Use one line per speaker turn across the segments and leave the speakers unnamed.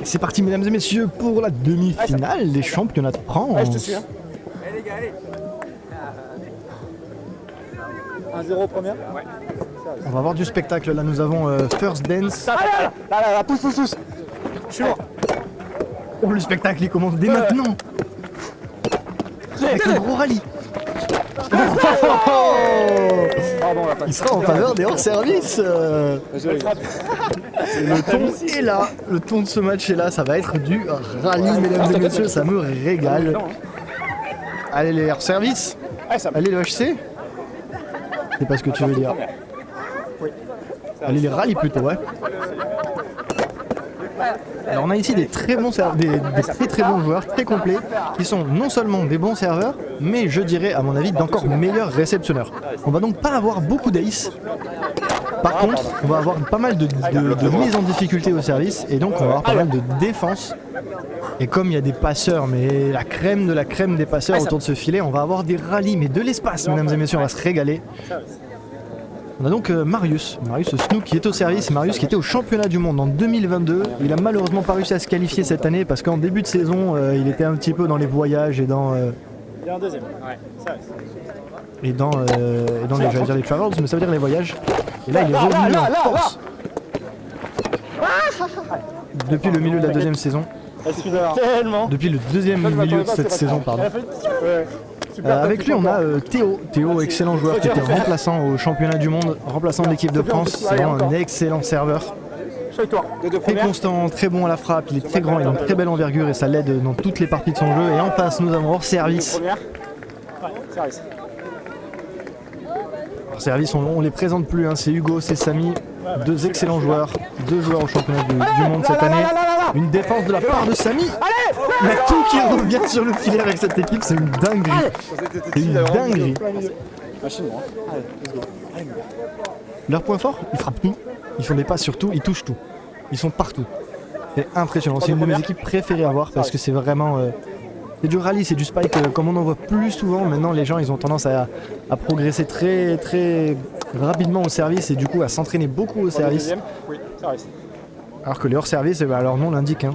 C'est parti mesdames et messieurs pour la demi-finale des championnats de France.
Ouais, je te suis. Hein. 1-0 première. Ouais.
On va avoir du spectacle là, nous avons First Dance.
Là, pousse. Je suis mort.
Oh, le spectacle il commence dès maintenant. Avec un gros rallye. Il sera en faveur des hors-service. Le ton est là, le ton de ce match est là, ça va être du rallye mesdames et messieurs, ça me régale. Allez les hors-service, allez le HC. C'est pas ce que tu veux dire. Allez les rallyes plutôt, ouais. Alors on a ici des très bons très bons joueurs, très complets, qui sont non seulement des bons serveurs, mais je dirais à mon avis d'encore meilleurs réceptionneurs. On va donc pas avoir beaucoup d'ace. Par contre, on va avoir pas mal de mise en difficulté au service, et donc on va avoir pas mal de défense. Et comme il y a des passeurs, mais la crème de la crème des passeurs autour de ce filet, on va avoir des rallyes, mais de l'espace mesdames et messieurs, on va se régaler. On a donc Marius Snook qui est au service, Marius qui était au championnat du monde en 2022. Il a malheureusement pas réussi à se qualifier cette année parce qu'en début de saison, il était un petit peu dans les voyages et dans...
Il est en deuxième, ouais, ça reste.
Et dans les travels, mais ça veut dire les voyages. Et là, il est revenu en force. Depuis le milieu de la deuxième saison. Depuis le deuxième milieu de cette saison, pardon. Avec lui on a Théo, excellent joueur qui était remplaçant au championnat du monde, remplaçant de l'équipe de France, c'est un excellent serveur. Très constant, très bon à la frappe, il est très grand, il a une très belle envergure et ça l'aide dans toutes les parties de son jeu. Et en face nous avons hors service. Hors service on les présente plus, hein. C'est Hugo, c'est Samy, deux excellents joueurs, deux joueurs au championnat du monde cette année. Une défense de la part de Samy. Il y a tout qui revient sur le filet avec cette équipe, c'est une dinguerie. C'est une dinguerie. Leur point fort, ils frappent tout, ils font des passes sur tout, ils touchent tout. Ils sont partout. C'est impressionnant, c'est une de mes équipes préférées à voir parce que c'est vraiment... c'est du rallye, c'est du spike comme on en voit plus souvent. Maintenant les gens ils ont tendance à progresser très rapidement au service et du coup à s'entraîner beaucoup au service. Alors que les hors-service, leur nom l'indique. Hein.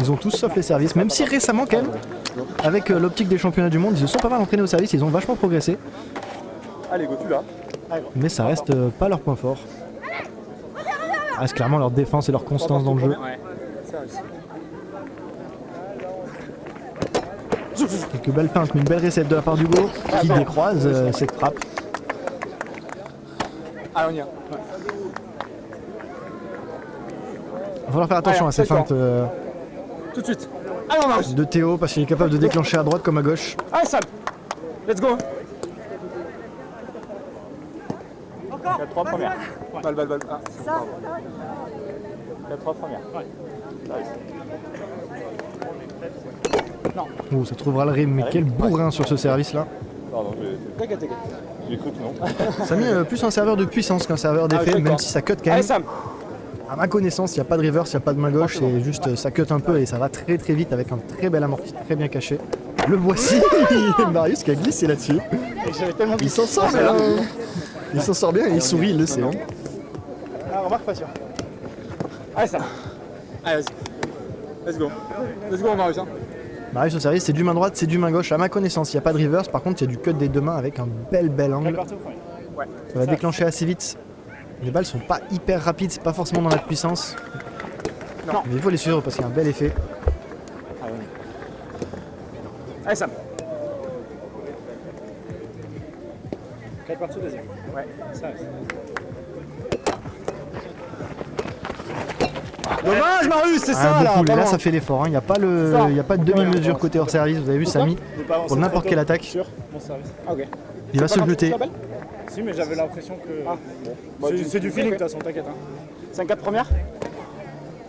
Ils ont tous sauf les services, même si récemment quand même, avec l'optique des championnats du monde, ils se sont pas mal entraînés au service, ils ont vachement progressé.
Allez, go, tu là.
Mais ça reste pas leur point fort. Ça reste clairement leur défense et leur constance dans le jeu. Quelques belles feintes, mais une belle recette de la part d'Hugo qui décroise cette frappe.
Allez, on y va.
Il va falloir faire attention à ces feintes
tout de suite. Allez, on marche.
De Théo parce qu'il est capable de déclencher à droite comme à gauche.
Allez, Sam. Let's go. 4-3 premières. Balle. Ah, c'est ça. 4-3 premières. Ouais. Non.
Oh, ça trouvera le rythme, mais quel bourrin sur ce service là.
Pardon, t'inquiète. J'ai cru que non.
Ça a mis plus un serveur de puissance qu'un serveur d'effet, même si ça cut quand même.
Allez, Sam.
À ma connaissance, il n'y a pas de reverse, il n'y a pas de main gauche, c'est juste ça cut un peu et ça va très vite avec un très bel amorti, très bien caché. Le voici, Marius qui a glissé là-dessus. Il s'en sort bien. Il s'en sort bien et il sourit, il le sait. Hein.
Ah, remarque pas sûr. Allez, ça. Allez, vas-y. Let's go, Marius. Hein.
Marius au service, c'est du main droite, c'est du main gauche. À ma connaissance, il n'y a pas de reverse, par contre, il y a du cut des deux mains avec un bel angle. Ça va déclencher assez vite. Les balles sont pas hyper rapides, c'est pas forcément dans la puissance. Non. Mais il faut les suivre parce qu'il y a un bel effet.
Allez, Sam. 4 parties deuxième. Ouais, ça reste. Dommage, Marius, c'est ça là.
Beaucoup. Là, ça fait l'effort. Il n'y a pas de demi-mesure côté hors service. Vous avez vu, Samy, pour n'importe quelle attaque.
Sur mon service. Ah, ok.
Il va se jeter.
Si, mais j'avais l'impression que... Ah, bon. C'est du feeling de toute façon, t'inquiète. Hein. 5-4 premières.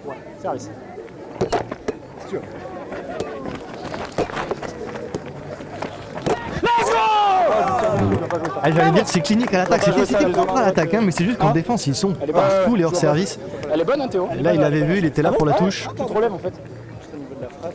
Ouais, service. C'est sûr. Let's go!
J'allais dire c'est clinique à l'attaque, c'était propre à l'attaque, hein, mais c'est juste qu'en défense ils sont partout les hors service.
Elle est bonne, hein, Théo.
Là il avait vu, il était là pour la touche.
Tu te relèves en fait. Juste au niveau de la phrase.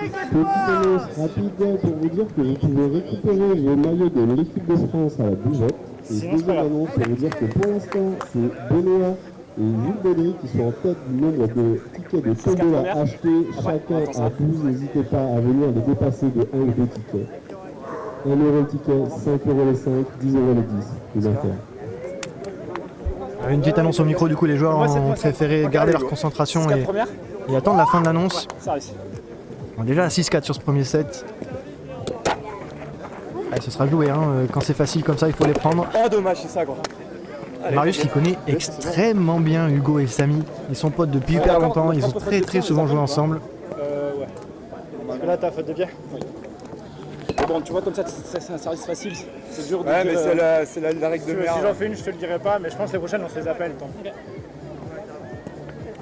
Petite annonce rapide pour vous dire que vous pouvez récupérer les maillots de l'équipe de France à la buvette. Et deuxième annonce pour vous dire que pour l'instant, c'est Benoît et Jules Baudry qui sont en tête du nombre de tickets tickets de tombola achetés chacun à 12. N'hésitez pas à venir les dépasser de 1 ou 2 tickets. 1 € le ticket, 5 € les 5, 10 € les 10. Les affaires.
Une petite annonce au micro, du coup les joueurs ont préféré garder leur concentration et attendre la fin de l'annonce. On est déjà à 6-4 sur ce premier set. Allez, ce sera joué, hein. Quand c'est facile comme ça, il faut les prendre.
Oh dommage, c'est ça quoi. Allez,
Marius qui connaît extrêmement bien Hugo et Samy. Ils sont potes depuis hyper longtemps, ils ont très souvent joué ensemble.
Ouais. Parce que là t'as faute de pied. Oui. Mais bon, tu vois comme ça c'est un service facile. C'est dur de dire,
mais c'est la règle de merde.
Si j'en fais une, je te le dirai pas, mais je pense que les prochaines on se les appelle.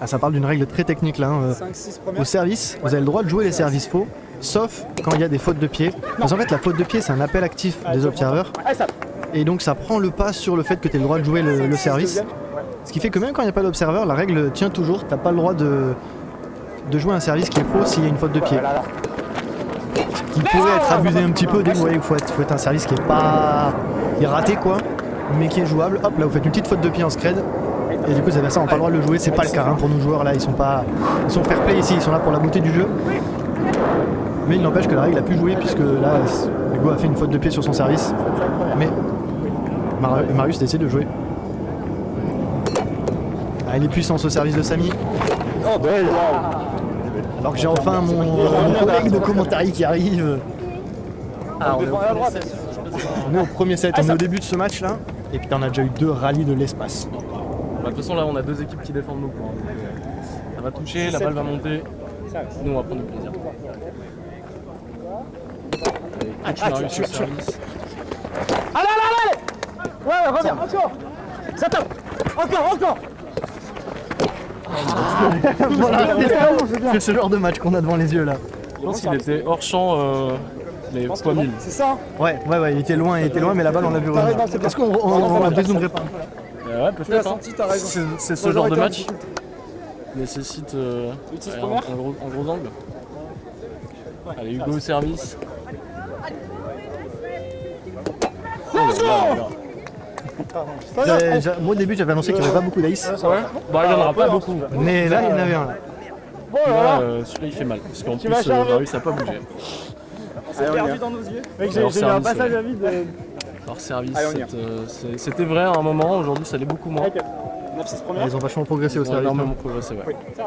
Ah, ça parle d'une règle très technique là.
5-6 premières.
Au service, vous avez le droit de jouer les services faux, sauf quand il y a des fautes de pied. Parce qu'en fait, la faute de pied, c'est un appel actif des observeurs. Et donc ça prend le pas sur le fait que tu aies le droit de jouer le service. Ce qui fait que même quand il n'y a pas d'observeur, la règle tient toujours. Tu n'as pas le droit de jouer un service qui est faux s'il y a une faute de pied. Ce qui pourrait être abusé un petit peu, dès que vous voyez qu'il faut être un service qui est raté quoi, mais qui est jouable. Hop, là vous faites une petite faute de pied en scred. Et du coup, ça n'a pas le droit de le jouer, c'est pas le cas hein, pour nos joueurs là, ils sont fair play ici, ils sont là pour la beauté du jeu. Mais il n'empêche que la règle a pu jouer puisque là, Hugo a fait une faute de pied sur son service. Mais Marius décide de jouer. Ah, il est puissant ce service de Samy.
Oh belle.
Alors que j'ai enfin mon collègue de commentaire qui arrive.
Ah, on
est au premier set, on est au début de ce match là. Et puis on a déjà eu 2 rallyes de l'espace.
De toute façon là on a 2 équipes qui défendent nos points. Ça va toucher, la balle va monter. Nous on va prendre du plaisir. Allez, Marius sur service.
Allez ouais, reviens, encore. Ça tape. Encore.
Voilà, c'est ce genre de match qu'on a devant les yeux là.
Je pense qu'il était hors champ les poids 1000.
C'est ça.
Ouais, il était loin, mais la balle on l'a vu revenir. Est-ce qu'on résumerait pas?
Ouais, peut-être. C'est ce genre de match nécessite un gros angle. Allez, Hugo au service.
Moi au début j'avais annoncé qu'il n'y avait pas beaucoup d'ace.
Ouais. Bah il n'y en aura pas beaucoup.
Mais là il y en avait un.
Là, celui-là il fait mal. Parce qu'en plus Marius n'a pas bougé.
C'est perdu dans nos yeux. Mec, j'ai eu un passage à vide.
Leur service, c'était vrai à un moment, aujourd'hui ça l'est beaucoup moins.
Ils ont vachement progressé au service.
Énormément progressé, ouais. Ça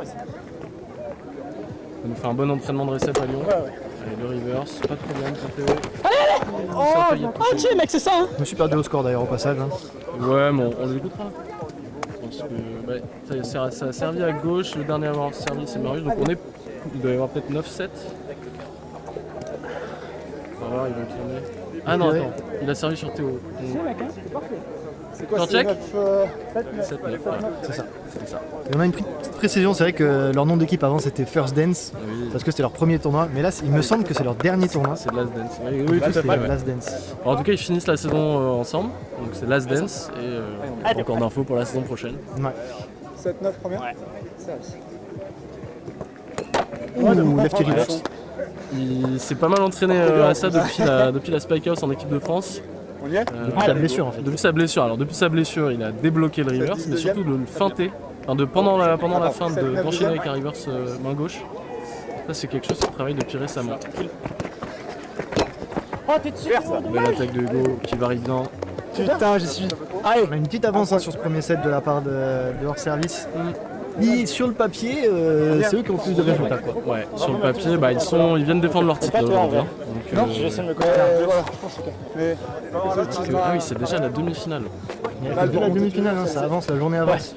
nous fait un bon entraînement de reset à Lyon. Allez, le reverse, pas de problème, ça fait.
Ok mec, c'est ça hein.
Je me suis perdu au score d'ailleurs au passage. Hein.
Ouais, mais on les écoutera. Je pense que ça a servi à gauche, le dernier à avoir servi c'est Marius, donc il doit y avoir peut-être 9-7. On va voir, ils vont tourner. Ah non, attends, il a servi sur Théo.
C'est quoi,
check
7-9,
C'est ça. Et on a une petite précision, c'est vrai que leur nom d'équipe avant c'était First Dance, parce que c'était leur premier tournoi, mais là il me semble que c'est leur dernier tournoi.
C'est Last Dance.
Oui, c'est Last Dance.
En tout cas, ils finissent la saison ensemble, donc c'est Last Dance et encore d'infos pour la saison prochaine.
Ouais.
7-9 première. Ouais.
Lefty reverse.
Il s'est pas mal entraîné à ça depuis la Spike House en équipe de France.
On y est
Depuis sa blessure en fait.
Depuis sa blessure. Alors depuis sa blessure, il a débloqué le reverse, mais surtout de le feinter. Enfin, pendant la fin d'enchaîner avec un reverse main gauche. Ça c'est quelque chose qu'il travaille depuis récemment.
Oh t'es dessus.
Belle attaque de Hugo qui varie bien.
Putain j'y suis.
Allez, on a une petite avance sur ce premier set de la part de hors service. Et sur le papier, c'est eux qui ont plus de résultats quoi.
Ouais, sur le papier, ils viennent défendre leur titre aujourd'hui.
Non, je vais essayer de me connaître.
Ah oui, c'est déjà la demi-finale.
Il y a la demi-finale, hein, ça avance, la journée avance.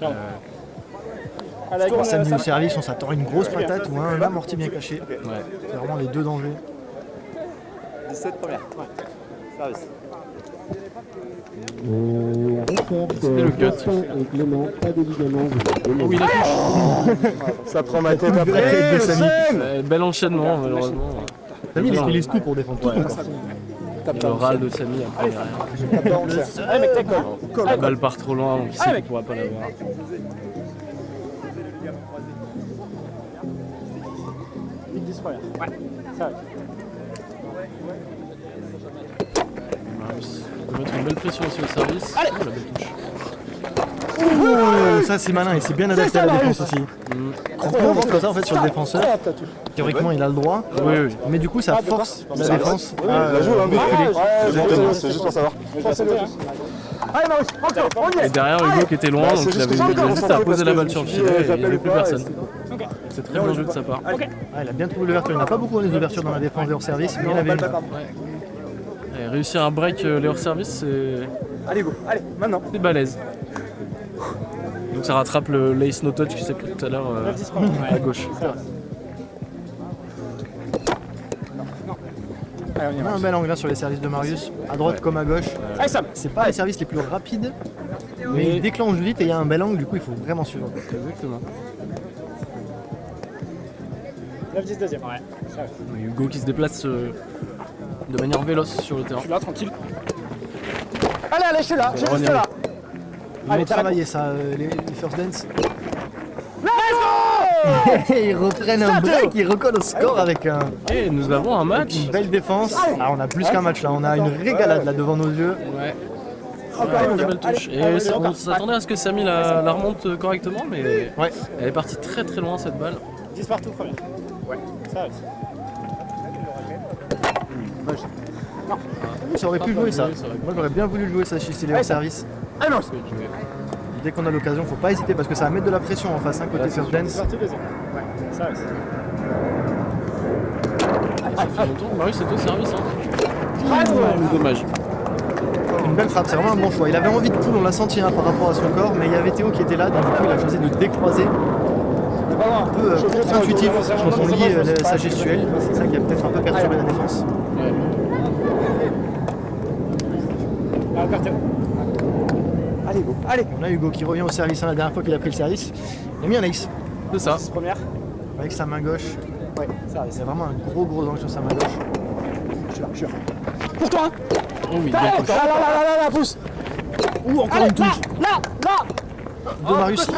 Samedi au service, on s'attend à une grosse patate ou un amorti bien caché.
Ouais.
C'est vraiment les deux dangers.
17 premières. Service.
C'était le cut.
Et Clément, pas d'évidemment.
Oh oui, la touche.
Ça prend ma tête après.
Tête de Samy.
Bel enchaînement, malheureusement.
Samy, il utilise tout pour défendre tout.
Le râle de Samy après derrière.
Allez mec, t'es
La balle part trop loin, donc il sait qu'il pourra pas l'avoir.
10 premières. Ouais. Ça va.
Marius peut mettre une belle pression sur le service.
Allez.
Oh, la belle touche.
Ça c'est malin et c'est bien adapté à la défense aussi. On peut voir comme ça en fait sur le défenseur. Théoriquement il a le droit.
Oui, oui.
Mais du coup ça force la défense à
Exactement, c'est juste pour savoir.
Et derrière Hugo qui était loin, donc il avait juste à poser la balle sur le filet et il n'y avait plus personne. C'est très bien joué de sa part.
Ah, il a bien trouvé l'ouverture. Il n'a pas beaucoup les ouvertures dans la défense des hors-service, mais il avait une.
Et réussir à break les hors-service,
Allez, go, allez, maintenant.
c'est balèze. Donc ça rattrape le l'ace no touch qui s'est pris tout à l'heure à gauche.
On a un bel angle là sur les services de Marius, à droite comme à gauche.
Allez, Sam.
C'est pas les services les plus rapides, mais il déclenche vite et il y a un bel angle, du coup il faut vraiment suivre.
Exactement.
9-10 deuxième, ouais.
Et Hugo qui se déplace de manière véloce sur le terrain.
Je suis là, tranquille. Allez, allez, je suis là, je suis juste là.
Ils vont travailler ça, les first dance. Ils reprennent un break, ils recollent au score avec
Et nous avons un match.
une belle défense. Ah, on a plus qu'un match là, on a une régalade là devant nos yeux.
Ouais. Une très belle touche. Et on s'attendait à ce que Samy la remonte correctement, mais
Ouais.
elle est partie très très loin cette balle.
10 partout, premier. Ouais, ça arrive.
Ça aurait pu jouer ça.
Oui, ça aurait pu.
Moi j'aurais bien voulu le jouer ça chez les hors service.
Ah non,
Dès qu'on a l'occasion, faut pas hésiter parce que ça va mettre de la pression en face, côté first
10
dance.
partout, deuxième. Ouais, ça arrive.
Ça fait longtemps. Marius c'est au service. Dommage.
Une belle frappe, c'est vraiment un bon choix. Il avait envie de poule, on l'a senti par rapport à son corps, mais il y avait Théo qui était là, donc du coup il a choisi de décroiser. Un peu intuitif dans son lit, sa gestuelle. C'est ça qui a peut-être un peu perturbé la défense.
Ouais.
Là, encore Théo. Allez, go, allez.
On a Hugo qui revient au service, la dernière fois qu'il a pris le service. Il a mis un ace
C'est ça.
10 première.
avec sa main gauche.
Ouais, ça arrive.
Il y a vraiment un gros angle sur sa main gauche.
Je suis là, je suis là. Pour toi, hein.
Oh oui, bien touché.
Là, pousse.
Ouh, encore une touche
Là.
de Marius.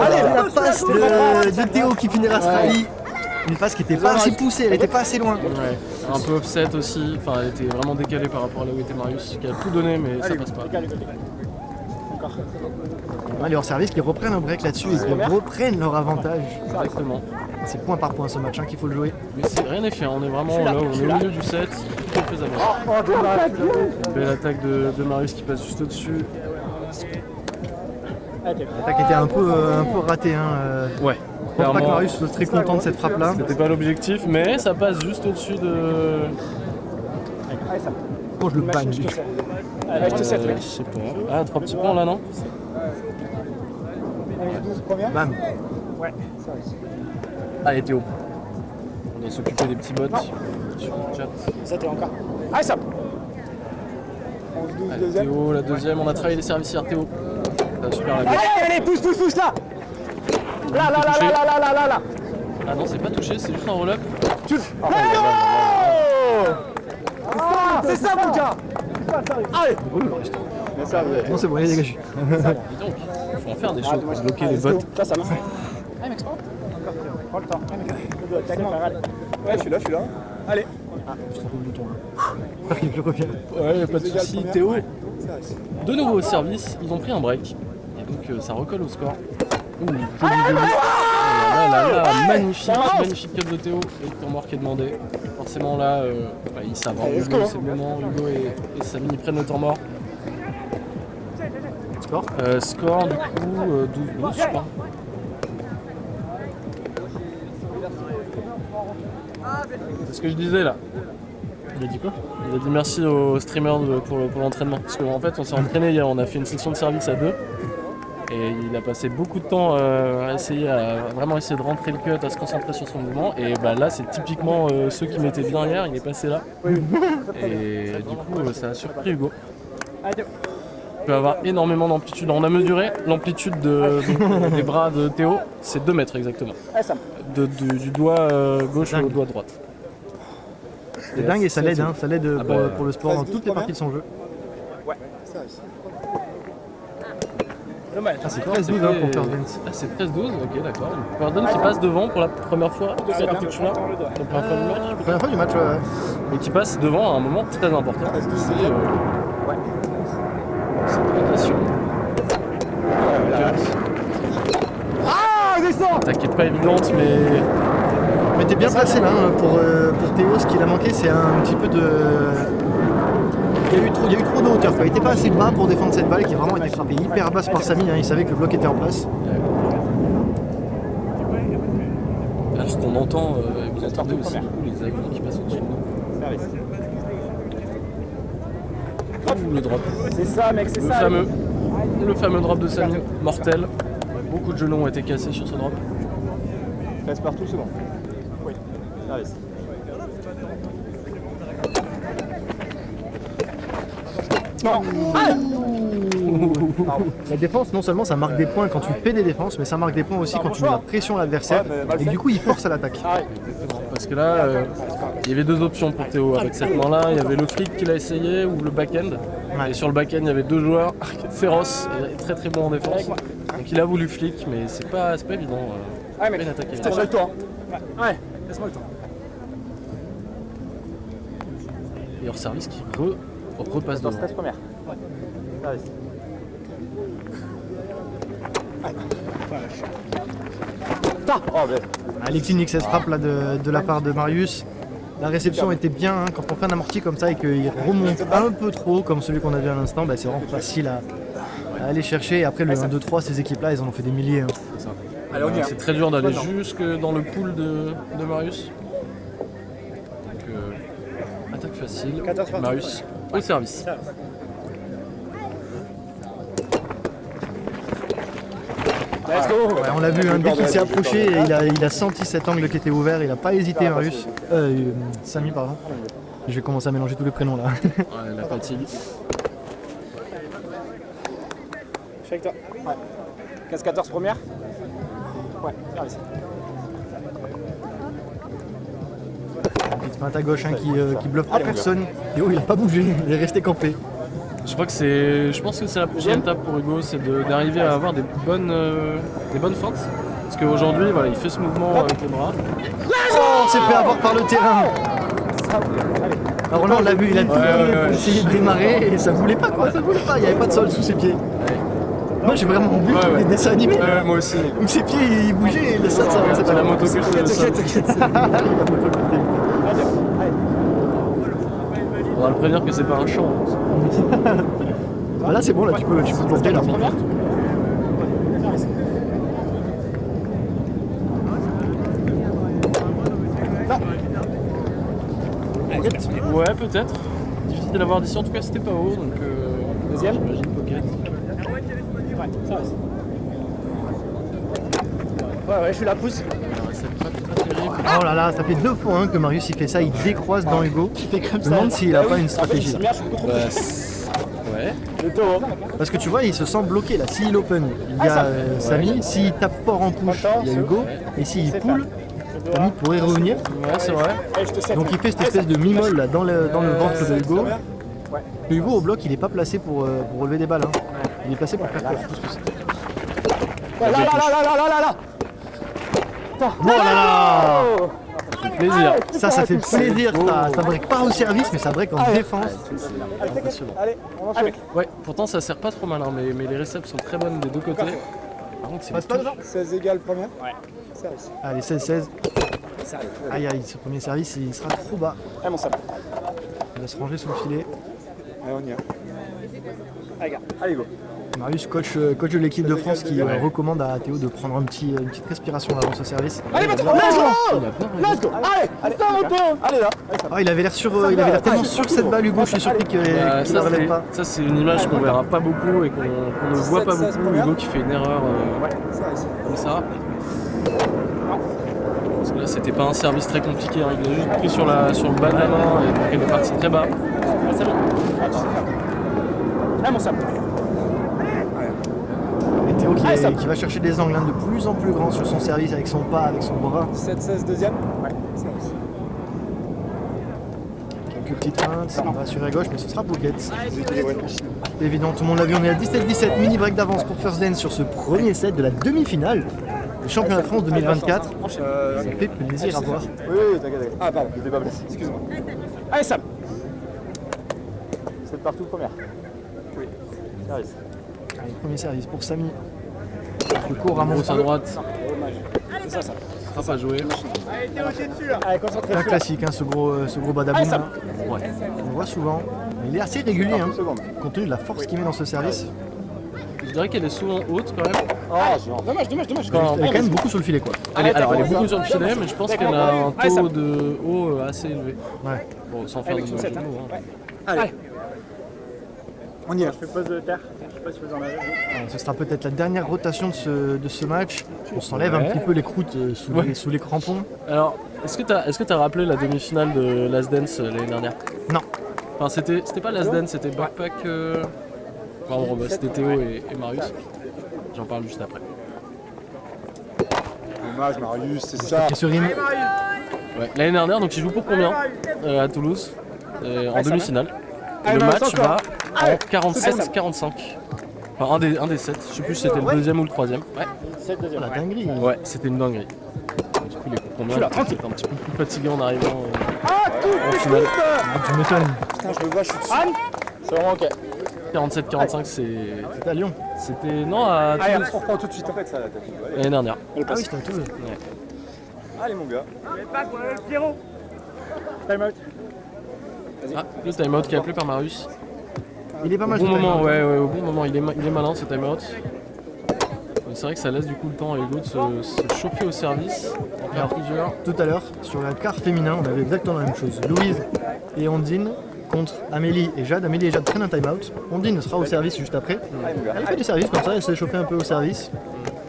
Allez, la passe de Théo qui finira ce rallye. Une passe qui n'était pas assez poussée, elle n'était pas assez loin.
Ouais. Un peu offset aussi. Enfin, elle était vraiment décalée par rapport à là où était Marius, qui a tout donné, mais ça passe pas.
Encore.
Ouais, les hors-service qui reprennent un break là-dessus et qui reprennent leur avantage.
Exactement.
C'est point par point ce match qu'il faut le jouer.
Mais rien n'est fait, on est vraiment là, on est au milieu du set, tout est faisable. Belle attaque de Marius qui passe juste au-dessus.
L'attaque était un peu ratée.
Ouais,
Je pense pas que Marius soit très content de cette frappe-là.
c'était pas l'objectif, mais ça passe juste au-dessus de...
Allez, ça.
Moi je le bagne.
Allez, je te cède, mec.
Je sais pas. Ah, 3 petits points là, non?
12 première.
Bam.
Ouais, ça arrive.
Allez Théo. On doit s'occuper des petits bots sur le chat.
Ça, t'es encore. Allez, ça. 11-12
Allez,
deuxième.
Théo, la deuxième, on a travaillé les servicières Théo. Ça super la gueule.
Allez, pousse, là. Là.
Ah non, c'est pas touché, c'est juste un roll-up.
C'est ça, mon gars. Allez.
Non c'est bon, il est dégagé.
Et donc, il faut en faire des choses pour bloquer les bots.
Là, ça marche. Allez, mec, c'est bon. Prends le temps. Ouais, je suis là. Allez.
Je reviens.
Ouais, pas de soucis. Théo, de nouveau au service, ils ont pris un break. Et donc ça recolle au score. Ouh, joli. Oh là, magnifique cut de Théo. Et le temps mort qui est demandé. Forcément là, ils savent. Hugo, c'est le moment. Hugo et Samy ils prennent le temps mort.
Score
Score du coup 12-12 je crois. C'est ce que je disais là.
Il a dit quoi?
Il a dit merci aux streamers pour l'entraînement. Parce qu'en fait, on s'est entraîné hier, on a fait une session de service à deux. Et il a passé beaucoup de temps à vraiment essayer de rentrer le cut, à se concentrer sur son mouvement. Et bah, là, c'est typiquement ceux qui m'étaient bien hier, il est passé là. Et du coup, ça a surpris Hugo. Il peut avoir énormément d'amplitude. On a mesuré l'amplitude des bras de Théo, c'est 2 mètres exactement. Du doigt gauche au doigt droite.
C'est dingue et ça l'aide, ça l'aide pour le sport dans toutes les parties de son jeu.
Ouais, ça aussi. Dommage.
Ah, c'est 13-12 pour First Dance.
Ah, c'est 13-12, ok, d'accord. Pardon qui passe devant pour la première fois de cette là la première fois du match.
La première fois du match, ouais.
Et qui passe devant à un moment très important. C'est
Ouais.
cette rotation.
Ah, descend.
L'attaque est pas évidente, mais
t'es bien placé là hein, pour Théo. Ce qu'il a manqué, c'est un petit peu de. Il y a eu trop de hauteur. Il était pas assez bas pour défendre cette balle qui a vraiment été frappée hyper basse par Samy. Hein. Il savait que le bloc était en place.
là, ce qu'on entend, vous entendez aussi beaucoup les avions qui passent au-dessus de nous. Le drop.
C'est ça, mec, c'est ça.
Le fameux drop de Samy, mortel. Beaucoup de genoux ont été cassés sur ce drop.
Reste partout, c'est bon. Oui, service.
Non.
La défense, non seulement ça marque des points quand tu fais des défenses, mais ça marque des points aussi quand tu mets la pression à l'adversaire. Et du coup, il force à l'attaque.
Parce que là, il y avait deux options pour Théo avec cette main-là. Il y avait le flick qu'il a essayé ou le back-end.
Ouais.
Et sur le back-end, il y avait deux joueurs féroces et très très bons en défense. Donc il a voulu flick, mais c'est pas évident.
Ouais, mec,
une attaque
je te
évidente.
le temps. Ouais, laisse-moi le temps.
Et hors service qui repasse devant.
13 première. Service. Oh, ben.
Alexis Nix frappe là de la part de Marius. La réception était bien hein, quand on fait un amorti comme ça et qu'il remonte un peu trop comme celui qu'on a vu à l'instant, bah, c'est vraiment facile à aller chercher. Et après le 1, 2, 3, ces équipes-là, ils en ont fait des milliers. Hein.
C'est ça.
Allez, on y va.
C'est très dur d'aller jusque dans le pool de Marius. Donc attaque facile.
14 partout.
Marius au service.
Let's go.
Ouais, on l'a vu, hein, dès qu'il s'est approché, il a senti cet angle qui était ouvert, il n'a pas hésité Marius. Samy, pardon. Je vais commencer à mélanger tous les prénoms là.
Ouais, la fatigue.
Je suis avec toi. Ouais. 15-14 première. Ouais, service.
Petite feinte à gauche hein, qui bluffe pas personne. Et oh, il n'a pas bougé, il est resté campé.
Je pense que c'est la prochaine étape pour Hugo, c'est d'arriver à avoir des bonnes feintes. Parce qu'aujourd'hui, voilà, il fait ce mouvement avec les bras.
Oh, on s'est fait avoir par le terrain. Alors là, on l'a vu, il a essayé de démarrer et ça voulait pas quoi, ça voulait pas, il n'y avait pas de sol sous ses pieds. Moi j'ai vraiment vu les dessins animés.
Moi aussi.
Donc ses pieds ils bougeaient et le sol ça avançait pas.
C'est la moto que On va le prévenir que c'est pas un champ.
Ah, là c'est bon, là tu peux planter là.
Ouais, peut-être. Difficile d'avoir d'ici, en tout cas c'était pas haut, donc
Deuxième.
j'imagine pocket.
Ouais, service. Ouais, je suis la pousse.
C'est pas terrible.
Oh là là, ça fait 2 fois que Marius il fait ça, il décroise dans Hugo. Je me demande s'il a pas une stratégie.
Merde, je suis beaucoup trop
Ouais.
Le taureau.
Parce que tu vois, il se sent bloqué là. S'il open, il y a Samy. S'il tape fort en push, il y a Hugo. Et s'il pull, Samy pourrait revenir.
Ouais, c'est vrai.
Je te sais.
Donc il fait cette espèce de mi-molle là dans le ventre de Hugo.
Ouais.
Le Hugo au bloc, il est pas placé pour relever des balles. Hein. Il est placé pour faire peur.
Là.
Oh là là,
Ça fait plaisir.
ça fait plaisir. Ça break pas au service, mais ça break en défense.
C'est impressionnant.
Allez, on enchaîne.
Ouais, pourtant ça sert pas trop mal, hein, mais les récepts sont très bonnes des deux côtés. Par contre, c'est
Passe pas devant.
16 égales première. Ouais. Service.
Allez, 16-16. Aïe aïe, ce premier service, il sera trop bas.
Allez, mon sable.
Il va se ranger sous le filet.
Allez, on y va. Allez, gars. Allez, go.
Marius, coach de l'équipe de France, qui recommande à Théo de prendre une petite respiration avant ce service.
Allez, let's go. Let's go. Allez, ça monte. Allez, là.
Ah, il avait l'air tellement sûr de cette balle, Hugo, je suis surpris qu'il ne relève pas.
Ça c'est une image qu'on verra pas beaucoup et qu'on ne voit pas beaucoup. Hugo qui fait une erreur comme ça. Parce que là c'était pas un service très compliqué, hein. Il a juste pris sur le bas de la main et donc il est parti très bas.
C'est bon. Allez, mon sable.
Et Théo qui va chercher des angles de plus en plus grands sur son service avec son pas, avec son bras.
17-16 deuxième. Ouais.
Quelques petites feintes, on va assurer à gauche, mais ce sera pocket. C'est évident, tout le monde l'a vu, on est à 17-17, mini break d'avance pour First Dance sur ce premier set de la demi-finale du championnat de France 2024. Ça fait plaisir à voir.
Oui, t'inquiète. Ah, pardon, j'étais pas blessé. Excuse-moi.
Allez, Sam.
7 partout première. Oui. Service.
Allez, premier service pour Samy. Le court à
Grosse à droite.
C'est ça, ça.
Frappe à jouer.
Allez, concentrez.
Un classique, hein, ce gros badaboum.
Ah, ça-
là.
Ouais.
On le voit souvent. Il est assez régulier, hein,
2 secondes.
compte tenu de la force qu'il met dans ce service.
Je dirais qu'elle est souvent haute quand même.
Dommage.
Quand-
Elle est quand même beaucoup sur le filet, quoi.
Elle est beaucoup sur le filet, mais je pense qu'elle a un
Allez, ça-
taux de haut assez élevé.
Ouais.
Bon, sans faire de
Avec
mauvais
une
jeu de
sept,
mots, hein.
Allez. On y est. Je fais pause de terre. Je sais pas si vous en avez.
Alors, ce sera peut-être la dernière rotation de ce match. On s'enlève un
Ouais.
petit peu les croûtes sous les crampons.
Alors, est-ce que t'as rappelé la demi-finale de Last Dance l'année dernière?
Non.
Enfin, c'était pas Last Dance, c'était Backpack. Enfin, bon, bah, c'était Théo et Marius. J'en parle juste après.
Dommage, Marius, c'est ça.
Et ce rim,
Ouais. L'année dernière, donc il joue pour combien à Toulouse en
ça
demi-finale. Et
Allez,
le
Marius,
match
encore.
va en
Allez,
47-45. Enfin, un des 7. Je sais plus si c'était le deuxième ou le troisième. Ouais.
C'est le deuxième.
la dinguerie.
Ouais, c'était une dinguerie. Du coup, les coups combien
Celui-là,
c'était un petit peu plus fatigué en arrivant
Ah,
en finale.
Ah, tu m'étonnes.
Putain, je le vois, je suis dessus.
Anne. C'est vraiment ok.
47-45,
C'est à Lyon.
c'était. Non, à
Allez,
Toulouse.
On reprend tout de suite en fait ça la tête. Allez,
L'année dernière.
Ah oui, c'était à Toulouse.
allez mon gars.
Pierrot. Time out.
Ah, le time-out qui est appelé par Marius.
Il est pas
Au
mal
bon
ce time-out.
moment, ouais, au bon moment. Il est malin ce time-out. Mais c'est vrai que ça laisse du coup le temps à Hugo de se chauffer au service. En faire plusieurs.
Tout à l'heure, sur la quart féminin, on avait exactement la même chose. Louise et Ondine contre Amélie et Jade. Amélie et Jade prennent un time-out. Ondine sera au service juste après.
Allez mon gars.
Elle fait du service comme ça, elle s'est chauffée un peu au service.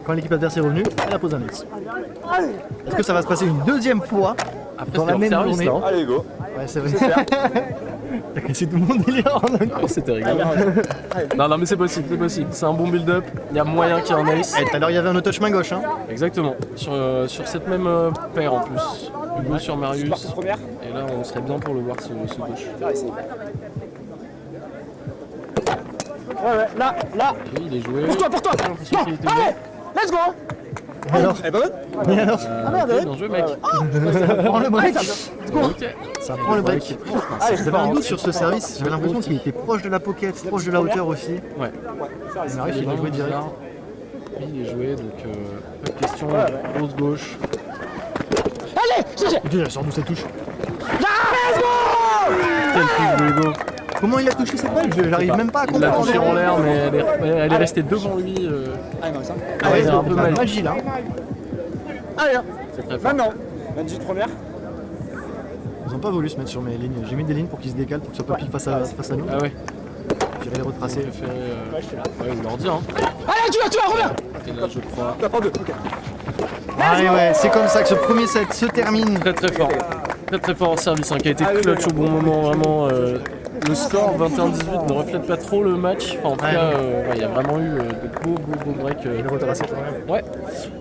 Quand l'équipe adverse est revenue, elle a posé un X. Est-ce que ça va se passer une deuxième fois
Après,
dans
c'était
la
hors
même
service,
journée?
là, hein.
Allez go.
Ouais, c'est vrai. T'as cassé tout mon délire en un coup.
Ouais, c'était rigolo. Non, mais c'est possible, c'est possible. C'est un bon build-up. Il y a moyen qu'il y ait un ace.
Et tout à l'heure, il y avait un auto main gauche. Hein.
Exactement. Sur cette même paire en plus. Hugo sur Marius.
Partie première.
Et là, on serait bien pour le voir ce gauche.
Ouais, là.
Ok, il est joué.
Pour toi.
J'ai l'impression qu'il était
Allez, let's go.
Alors,
Eh ben,
et alors
ok, bien joué, mec.
ça prend le break.
Ok.
Ça prend le break.
Allez,
J'avais un doute sur ce service. J'avais l'impression qu'il était proche de la pocket, proche de la hauteur aussi.
Ouais.
Il arrive, il a joué direct.
Oui, il est joué, donc pas de question. Grosse gauche.
Dieu, elle sort d'où ça touche.
Quel kick de Hugo.
Comment il a touché cette balle? J'arrive même pas à
Il l'a
comprendre.
touché en l'air, mais elle est restée devant lui.
Allez, comme ça.
Ah ouais,
c'est un peu
la
magique.
magie là.
Allez,
C'est très fort.
maintenant. 28 première.
Ils ont pas voulu se mettre sur mes lignes. J'ai mis des lignes pour qu'ils se décalent, pour que ce soit pas pile face à nous.
Ah ouais.
J'irai les retracer.
Préféré. Ouais, vous leur dire. Hein.
Allez, tu vas, reviens.
Et là, je crois.
T'as pas deux. Ok.
Allez, ouais, c'est comme ça que ce premier set se termine.
Très très fort. Très très fort en service, hein, qui a été clutch au bon moment. Vraiment, le score 21-18 ne reflète pas trop le match. Enfin, en tout
Ouais.
cas, il y a vraiment eu de beaux breaks.
Les retracer quand même.
Ouais.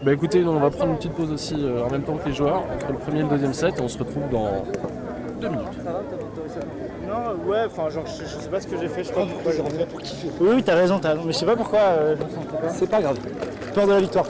Bah écoutez, on va prendre une petite pause aussi en même temps que les joueurs, entre le premier et le deuxième set, et on se retrouve dans 2 minutes.
Non, ouais, enfin, genre, je sais pas ce que j'ai fait, je sais pas pourquoi j'ai refait pour kiffer. Oui, t'as raison, mais je sais pas pourquoi je me sentais pas. C'est pas grave. Peur de la victoire.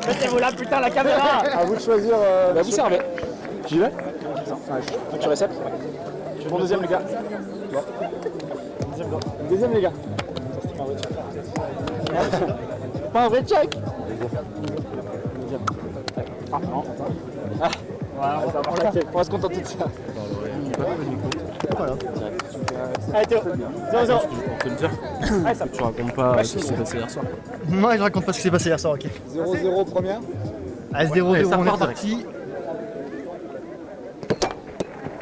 Mettez-vous là, putain, la caméra.
à vous de choisir.
Bah, vous servez.
J'y vais.
Tu réceptes. Bon, deuxième, les gars. Deuxième, les gars. Pas un vrai check. Ah, non. Ah, voilà, on va se contenter de ça.
Voilà.
Allez, Théo. 0-0.
Pour te le dire,
Allez, ça.
tu racontes pas ce qui s'est passé hier soir.
Moi, je raconte pas ce qui s'est passé hier soir, ok.
0-0 première.
À S0,
Allez, ça
on est
repart
parti.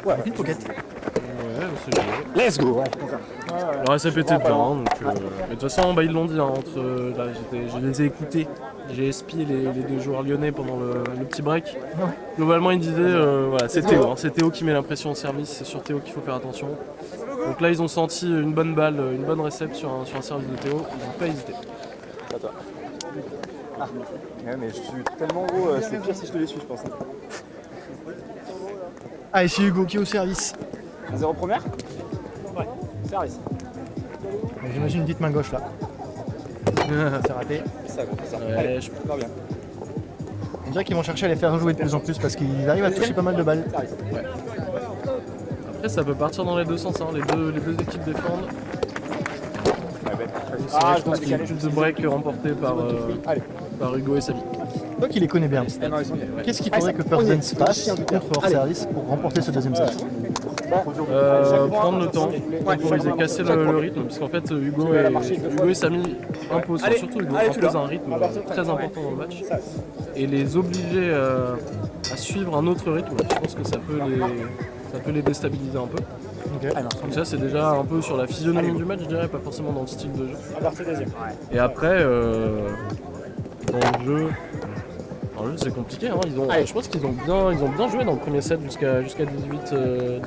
Ouais, une pocket.
Ouais, c'est génial.
Let's go.
Le RSP était bien, donc, mais de toute façon bah, ils l'ont dit, hein, là, je les ai écoutés, j'ai espié les deux joueurs lyonnais pendant le petit break. Globalement ils disaient, voilà, c'est Théo, hein, c'est Théo qui met l'impression au service, c'est sur Théo qu'il faut faire attention. Donc là ils ont senti une bonne balle, une bonne récepte sur un service de Théo, ils n'ont pas hésité.
C'est à toi. Ouais, mais je suis tellement gros, c'est pire si je te les suis, je pense.
Allez, c'est Hugo qui est au service.
0 première. Ouais, service.
J'imagine une petite main gauche là. C'est raté.
Ça, gros, ça.
Ouais,
Allez,
je-
encore bien.
On dirait qu'ils vont chercher à les faire jouer de plus en plus parce qu'ils arrivent à toucher pas mal de balles.
Après ça peut partir dans les deux sens, hein, les deux équipes défendent.
Ah,
Je pense qu'il y a plus de breaks remportés par Hugo et Samy.
Toi qui les connais bien,
Non, ils sont bien.
qu'est-ce qu'il faudrait que First Dance fasse contre hors service pour remporter ce deuxième set?
Prendre le temps, temporiser, casser le rythme, parce qu'en fait Hugo et Samy imposent, enfin, surtout Hugo, imposent un rythme très important dans le match, et les obliger à suivre un autre rythme, je pense que ça peut les déstabiliser un peu. Donc ça c'est déjà un peu sur la physionomie du match, je dirais, pas forcément dans le style de jeu.
À partir deuxième.
Et après, dans le jeu, c'est compliqué, hein. Je pense qu'ils ont bien joué dans le premier set jusqu'à 18.
C'est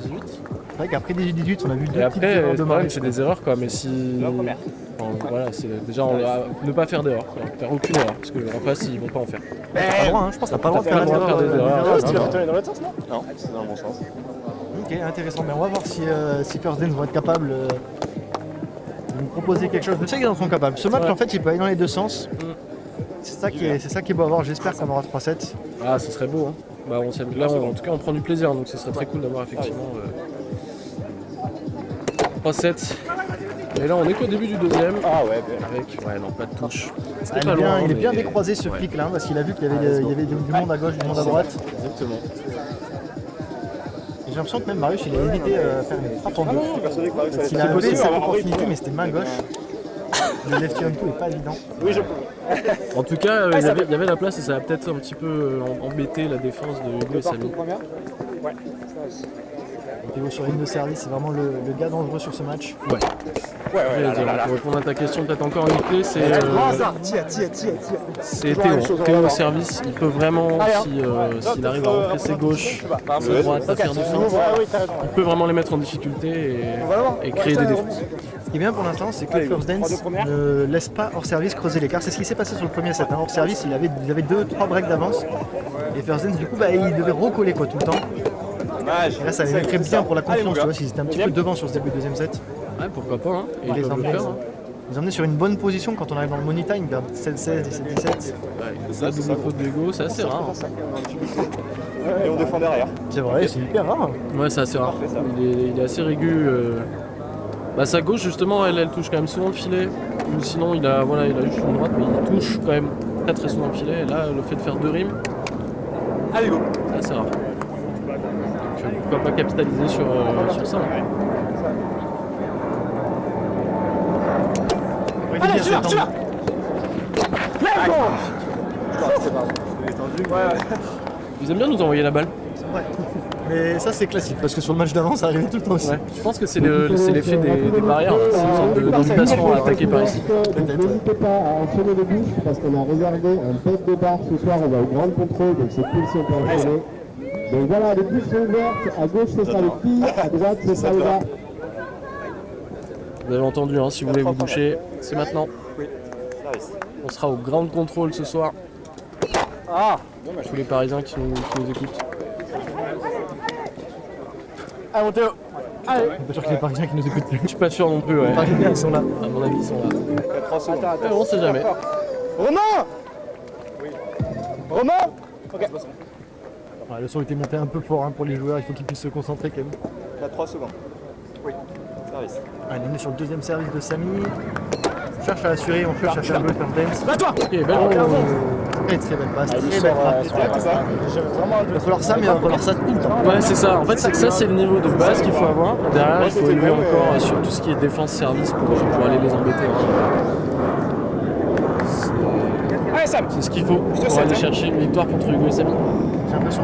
vrai qu'après 18, on a vu
Et
deux petites
après,
erreurs
c'est
de
pareil,
Marie.
il fait des erreurs quoi, mais si. Voilà, c'est déjà ne pas faire d'erreurs, faire aucune erreur, parce qu'en face ils vont pas en faire.
T'as pas le droit, hein. Je pense que t'as pas le droit de faire
T'as pas le droit de faire des erreurs.
d'erreurs.
Tu l'as fait tourner dans l'autre sens, non?
Non, c'est dans le bon sens.
Ok, intéressant. Mais on va voir si First Dance vont être capables de nous proposer quelque chose. Je sais qu'ils en sont capables. Ce match,
Ouais.
en fait, il peut aller dans les deux sens. C'est ça qui est beau à voir. J'espère qu'on aura 3-7.
Ah, ce serait beau, hein. Bah, là, en tout cas, on prend du plaisir, donc ce serait très cool d'avoir effectivement 3-7. Et là, on est qu'au début du deuxième.
Ah ouais,
Avec, non, pas de touche. C'était
Il
pas
est bien,
loin,
il est bien
mais-
décroisé ce
ouais.
flic là, parce qu'il a vu qu'il y avait du monde à gauche, du monde à droite.
Exactement.
Et j'ai l'impression que même Marius, il a évité faire une frappe en deux.
je suis persuadé que Marius
Parce qu'il
allait
a
faire
levé
possible.
cette opportunité, mais c'était main gauche. Le lefty on two est pas évident.
Oui, je
En tout cas, il y avait la place et ça a peut-être un petit peu embêté la défense de Hugo et Samy.
première. Ouais.
Théo sur ligne de service, c'est vraiment le gars dangereux sur ce match.
J'allais dire, pour répondre à ta question, peut-être encore une clé, c'est Théo. Théo au service, il peut vraiment, s'il arrive à rentrer ses gauches, ses droites, à faire du feinte,
Oui, t'as raison.
il peut vraiment les mettre en difficulté et créer des défenses.
Ce qui est bien pour l'instant, c'est que First Dance ne laisse pas hors service creuser l'écart. C'est ce qui s'est passé sur le premier set. Hein. Hors service, il avait 2-3 breaks d'avance. Et First Dance, du coup, il devait recoller quoi, tout le temps.
Dommage.
Et là, ça les mettrait bien pour la confiance, tu vois, s'ils étaient un petit peu devant sur ce début de deuxième set.
Ouais, pourquoi pas, hein. Et
Il les
ils peuvent le
emmenait,
faire, hein.
les emmenait sur une bonne position quand on arrive dans le money time, vers 16-16, 17-17.
La double faute d'Hugo, c'est assez rare.
Et on défend derrière.
C'est vrai, c'est hyper rare.
Ouais, c'est assez rare. Il est assez régu. Sa gauche, justement, elle touche quand même souvent le filet. Ou sinon, il a juste une droite, mais il touche quand même très souvent le filet. Et là, le fait de faire deux rimes,
Allez, go.
c'est assez rare. Donc, pourquoi pas capitaliser sur ça, hein.
Allez, celui-là.
Ils aiment bien nous envoyer la balle.
Ouais. Mais ça, c'est classique, parce que sur le match d'avant, ça arrivait tout le temps aussi.
Ouais. Je pense que c'est l'effet des barrières. Là. C'est une sorte d'invitation à attaquer par ici.
N'hésitez pas à enchaîner les bouches parce qu'on a réservé un poste de bar ce soir, on va au grand contrôle, donc c'est cool si on peut enchaîner. Donc voilà, les bouches sont ouvertes, à gauche ce sera les filles, à droite ce sera les gars.
Vous avez entendu, hein, si vous voulez vous boucher, c'est maintenant. On sera au ground control ce soir. Tous les Parisiens qui nous écoutent.
Allez, mon Théo.
Je suis pas sûr que les Parisiens qui nous écoutent plus.
Je suis pas sûr non plus, ouais.
Les Parisiens, ils sont là.
À mon avis, ils sont là.
3 secondes.
Mais on sait jamais.
Romain. Romain. Ok.
Ouais, le son était monté un peu fort hein, pour les joueurs, il faut qu'ils puissent se concentrer quand même.
Il y a 3 secondes. Oui. Service.
Allez, on est sur le deuxième service de Samy. On cherche à assurer, on cherche à faire jouer First Dance.
Bats-toi.
Ok, belle
Très belle passe, très belle frappe. Il va falloir ça, mais il va falloir ça tout le temps.
Ouais, c'est ça. En fait, c'est que ça, c'est le niveau de base qu'il faut avoir. Derrière, il faut élever encore sur tout ce qui est défense-service pour aller les embêter.
Allez, Sam.
C'est ce qu'il faut pour aller chercher une victoire contre Hugo et Samy.
J'ai l'impression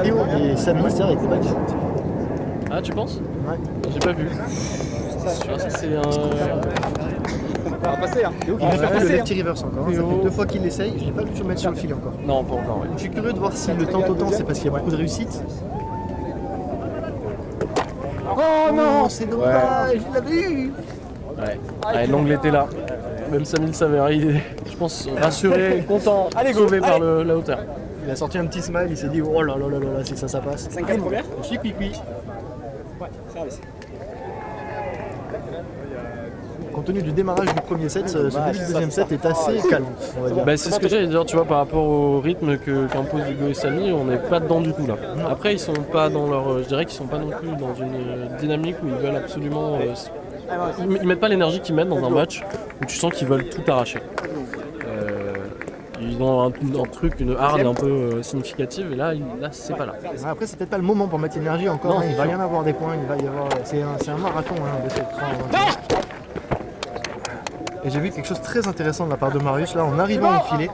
Théo et Samy, c'est vrai, étaient pas différents.
Ah Ah, tu penses?
Ouais.
J'ai pas vu. Ça, c'est un.
On va passer, hein.
Il va faire le lefty reverse encore. Hein. Ça fait 2 fois qu'il l'essaye. Je l'ai pas vu se mettre sur le fil encore.
Non, pas encore, ouais.
Je suis curieux de voir si le tente autant, c'est parce qu'il y a beaucoup de réussite. Oh non, c'est dommage, il l'avait eu.
Ouais, l'angle était là. Même Samy le savait, il est, je pense, rassuré, content, sauvé par la hauteur.
Il a sorti un petit smile, il s'est dit oh là là là là, c'est ça passe.
5-4 première.
Chic oui.
Ouais, service.
Compte tenu du démarrage du premier set, ce début du deuxième set est assez calme, on va dire.
Bah, c'est ce que j'allais dire, tu vois, par rapport au rythme qu'imposent Hugo et Samy, on n'est pas dedans du tout là. Après, ils sont pas dans leur. Je dirais qu'ils sont pas non plus dans une dynamique où ils veulent absolument. Ils mettent pas l'énergie qu'ils mettent dans un match où tu sens qu'ils veulent tout arracher. Ils ont un truc, une hargne un peu significative, et là c'est pas là.
Après, c'est peut-être pas le moment pour mettre l'énergie encore,
Non,
hein, il va y en avoir des points, il va y avoir. C'est un marathon hein, de cette train. Et j'ai vu quelque chose de très intéressant de la part de Marius, là en arrivant au filet,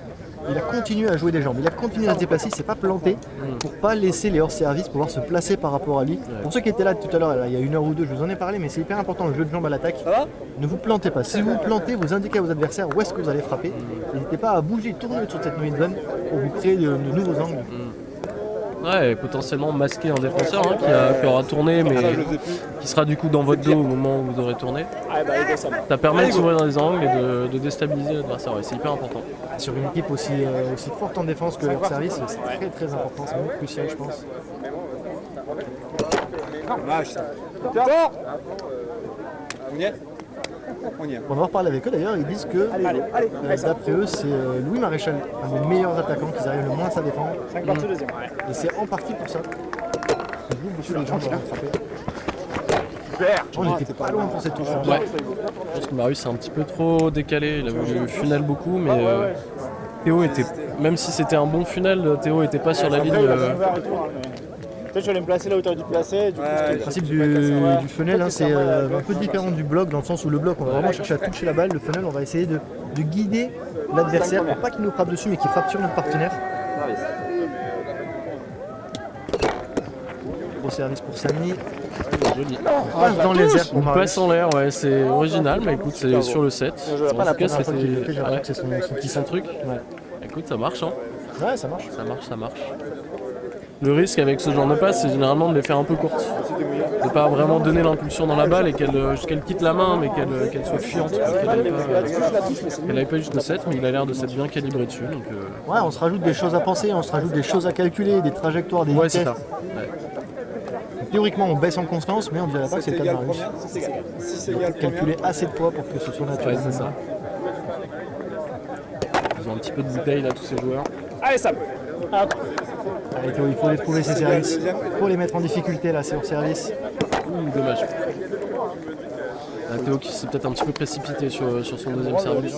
il a continué à jouer des jambes, il a continué à se déplacer, il s'est pas planté pour pas laisser les hors-service pouvoir se placer par rapport à lui. Pour ceux qui étaient là tout à l'heure, il y a 1 heure ou 2, je vous en ai parlé, mais c'est hyper important le jeu de jambes à l'attaque. Ne vous plantez pas. Si vous vous plantez, vous indiquez à vos adversaires où est-ce que vous allez frapper. N'hésitez pas à bouger, tourner sur cette nouvelle zone pour vous créer de nouveaux angles.
Ouais, et potentiellement masquer un défenseur qui aura tourné, mais qui sera du coup dans votre dos au moment où vous aurez tourné. Ça permet de s'ouvrir dans les angles et de déstabiliser l'adversaire, ouais, c'est hyper important.
Sur une équipe aussi forte en défense que leur service, c'est très très important, c'est même crucial je pense. On va reparler avec eux d'ailleurs, ils disent que d'après eux c'est Louis Maréchal, un des meilleurs attaquants qu'ils arrivent le moins à défendre.
5 parties deuxième.
Et c'est en partie pour ça. Il joue beaucoup les gens qui vont frapper. On était pas loin pour cette touche.
Ouais. Je pense que Marius est un petit peu trop décalé, il a voulu funnel beaucoup, mais Théo était, même si c'était un bon funnel, Théo était pas sur la ligne.
Peut-être je vais me placer là où tu aurais dû te placer. Du coup,
Le principe du funnel, hein, c'est un peu différent du bloc, dans le sens où le bloc, on va vraiment chercher à toucher la balle. Le funnel, on va essayer de guider l'adversaire pour pas qu'il nous frappe dessus, mais qu'il frappe sur notre partenaire. Gros service pour Samy.
Joli.
On passe dans les airs pour
On
Marius.
passe en l'air, ouais, c'est original, mais écoute, c'est sur le set.
C'est pas la première fois qu'il le fait, j'ai
ouais,
l'impression que c'est
son truc. Écoute, ça marche, hein.
Ouais, ça marche.
Ça marche. Le risque avec ce genre de passe, c'est généralement de les faire un peu courtes. De pas vraiment donner l'impulsion dans la balle et qu'elle quitte la main, mais qu'elle soit fuyante. Qu'elle n'aille pas juste le set, mais il a l'air de s'être bien calibré dessus. Donc,
Ouais, on se rajoute des choses à penser, on se rajoute des choses à calculer, des trajectoires, des
ouais,
vitesses.
c'est ça. Ouais.
Théoriquement, on baisse en constance, mais on dirait pas que c'est le cas de Marius. Il faut calculer assez de fois pour que ce soit naturel.
Ouais, c'est ça. Ils ont un petit peu de bouteille là, tous ces joueurs.
Allez, Sam.
Allez Théo, il faut les trouver ces services. Il faut les mettre en difficulté là, c'est hors service.
Dommage. Théo qui s'est peut-être un petit peu précipité sur son deuxième service.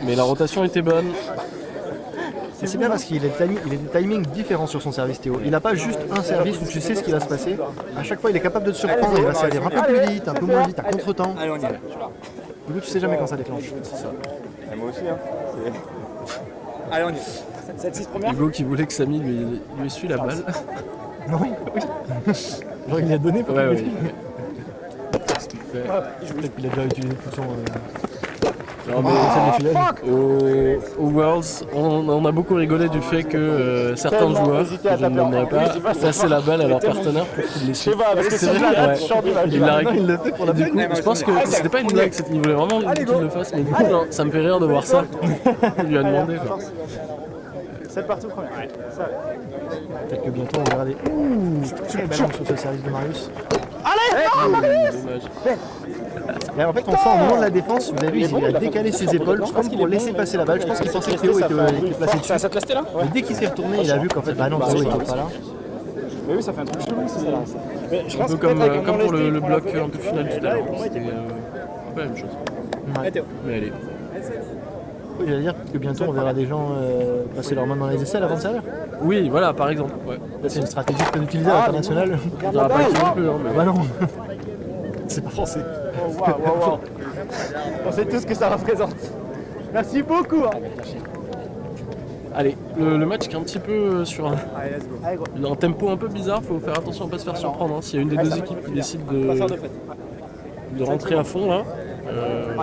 Mais la rotation était bonne.
C'est bien parce qu'il a des timings différents sur son service Théo. Il n'a pas juste un service où tu sais ce qui va se passer. À chaque fois, il est capable de te surprendre, il va servir un peu plus vite, un peu moins vite, à contre-temps.
Allez, on y va.
Du coup, tu sais jamais quand ça déclenche.
C'est ça. Et moi aussi, hein. Allez, on y va.
7-6 première.
Hugo qui voulait que Samy lui essuie la balle.
Non, oui. Genre, il l'a donné pour
Ouais,
qu'il
ouais.
Peut-être qu'il a déjà utilisé tout son.
Non, mais au Worlds, on a beaucoup rigolé du fait que certains joueurs, que je ne nommerai pas, passaient la balle à leur partenaire pour qu'ils les suivent.
Parce que
C'est
si je
vrai,
la rate,
ouais.
je sors du match.
Il l'a
Maintenant, il le fait pour la
Du coup, je pense que c'était pas une blague, il voulait vraiment qu'il le fasse, mais du coup, non, ça me fait rire de voir ça. Il lui a demandé. Quoi.
7 parties première. Ouais.
Peut-être que bientôt on verra des. Très belle langue sur ce service de Marius.
Dommage.
Et en fait, on sent au moment de la défense, vous avez vu, il a décalé ses épaules comme pour laisser passer la balle. Je pense qu'il pensait que Théo était placé dessus.
Ça te laisse là?
Mais dès qu'il s'est retourné, il a vu qu'en fait, bah non, Théo était pas là.
Mais oui, ça fait un truc chelou, c'est là. Mais je
Un
pense
peu
que peut-être avec
comme
un
pour
molesté,
le
il prend la
bloc
faute.
un peu final tout à l'heure. C'était un peu la même chose.
Ouais, Théo.
Mais allez.
Oui, j'allais dire que bientôt on verra des gens passer leurs mains dans les aisselles avant de servir.
Oui, voilà, par exemple. Ouais.
Là, c'est une stratégie très utilisée à l'international.
On dira pas qui non plus, hein, mais
Bah non, c'est pas français.
Waouh. On sait tous ce que ça représente. Merci beaucoup. Hein.
Allez, le match qui est un petit peu sur un tempo un peu bizarre, faut faire attention à ne pas se faire surprendre. Hein. S'il y a une des deux équipes qui décide de rentrer à fond là,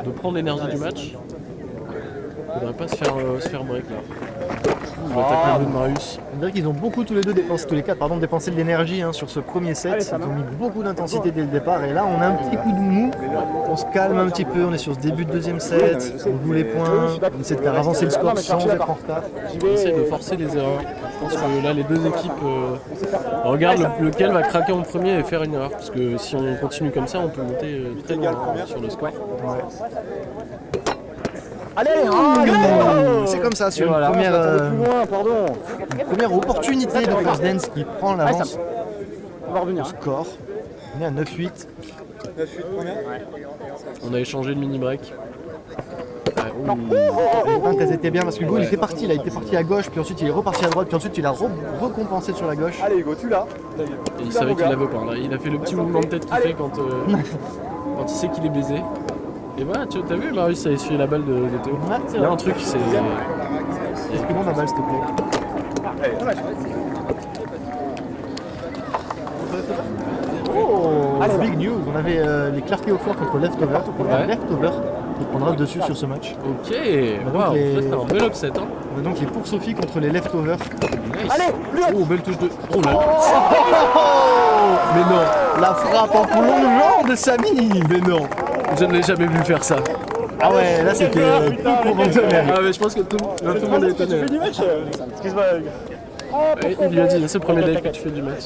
de prendre l'énergie du match, il faudrait pas se faire break là. L'attaque de Marius.
On dirait qu'ils ont beaucoup tous les quatre dépensé de l'énergie hein, sur ce premier set. Ils ont mis beaucoup d'intensité dès le départ et là on a un petit coup de mou. On se calme un petit peu, on est sur ce début de deuxième set, on joue les points, on essaie de faire avancer le score sans être en retard.
On essaie de forcer les erreurs. Je pense que là les deux équipes regardent lequel va craquer en premier et faire une erreur. Parce que si on continue comme ça, on peut monter très loin sur le score.
Ouais.
Allez,
C'est comme ça sur une première opportunité de First Dance qui prend l'avance
on va revenir.
au score. On est à 9-8.
On a échangé le mini break.
Elles étaient bien parce que Hugo il était parti, là, il était parti à gauche, puis ensuite il est reparti à droite, puis ensuite il a recompensé sur la gauche.
Allez Hugo, tu l'as.
Et il savait qu'il l'avait pas. Là. Il a fait le petit mouvement de tête qu'il fait quand il sait qu'il est baisé. Et voilà, t'as vu Marius a essuyé la balle de Théo.
Ouais, c'est
Il y a
vrai.
un truc, c'est.
Exprime la balle s'il te plaît. Oh, big news, on avait les clartés au fort contre Leftover.
Ouais.
Leftover qui prendra le dessus sur ce match.
Ok,
donc
waouh,
les-
ça, c'est un bel upset. Hein.
On a donc les pour Sophie contre les Leftovers.
Nice.
Allez,
Oh, belle touche de. Oh là là. Mais non,
La frappe en plongeant de Samy.
mais non. Je ne l'ai jamais vu faire ça.
Ah ouais, là c'était peu conventionnel.
Ah, mais je pense que tout le monde est étonné.
du match excuse-moi.
Ouais, il lui a dit, c'est le premier live que tu fais du match.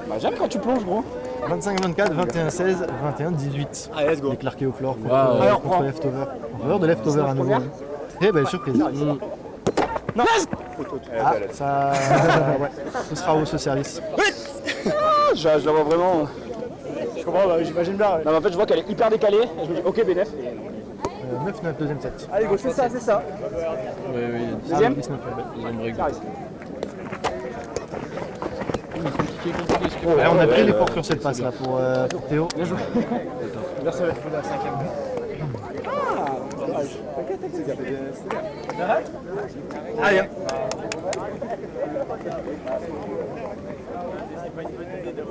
Bah, j'aime quand tu plonges, gros.
25-24, 21-16, 21-18.
Allez, let's go.
Les clartés au floor contre,
Wow.
Alors,
contre
prends.
Leftover. En faveur de Leftover à nouveau. Très belle surprise.
Non.
Ah, ça. Ouais, ce sera haut ce service.
Je la vois vraiment. Je comprends, bah, j'imagine bien. Non, mais en fait, je vois qu'elle est hyper décalée. Et je me dis, ok, BNF.
9-9, deuxième set.
Allez, go, c'est ça, c'est ça.
Oui, oui,
Deuxième.
19, ouais.
deuxième break.
Ça reste.
Ouais, on a pris les portes sur cette passe là pour Théo.
Merci. Allez.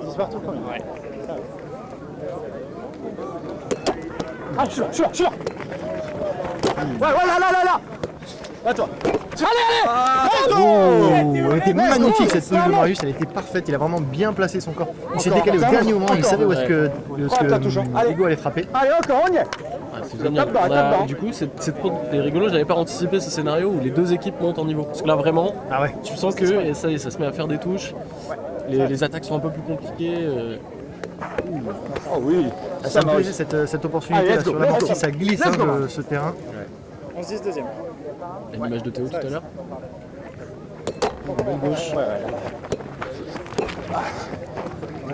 Ils partent tout premier. Ouais. Ah, je suis là. Ouais, là. À toi. Allez.
Oh, elle était magnifique cette touche de Marius, elle était parfaite, il a vraiment bien placé son corps. Il s'est décalé au dernier moment, il savait où est-ce que Hugo allait frapper.
Allez, encore, on y est.
Ah, c'est génial.
Tape bas,
On a-
tape bas.
Du coup, c'est trop les rigolos, j'avais pas anticipé ce scénario où les deux équipes montent en niveau. Parce que là, vraiment,
Ah ouais.
tu sens que et ça y est, ça se met à faire des touches. Les attaques sont un peu plus compliquées.
Oh oui.
Ça me plaisait cette opportunité
Allez,
là
let's go,
sur la
let's
partie,
go.
ça glisse
Let's go.
ce terrain.
11-10 deuxième.
Il y a l'image de Théo tout à l'heure. Gauche.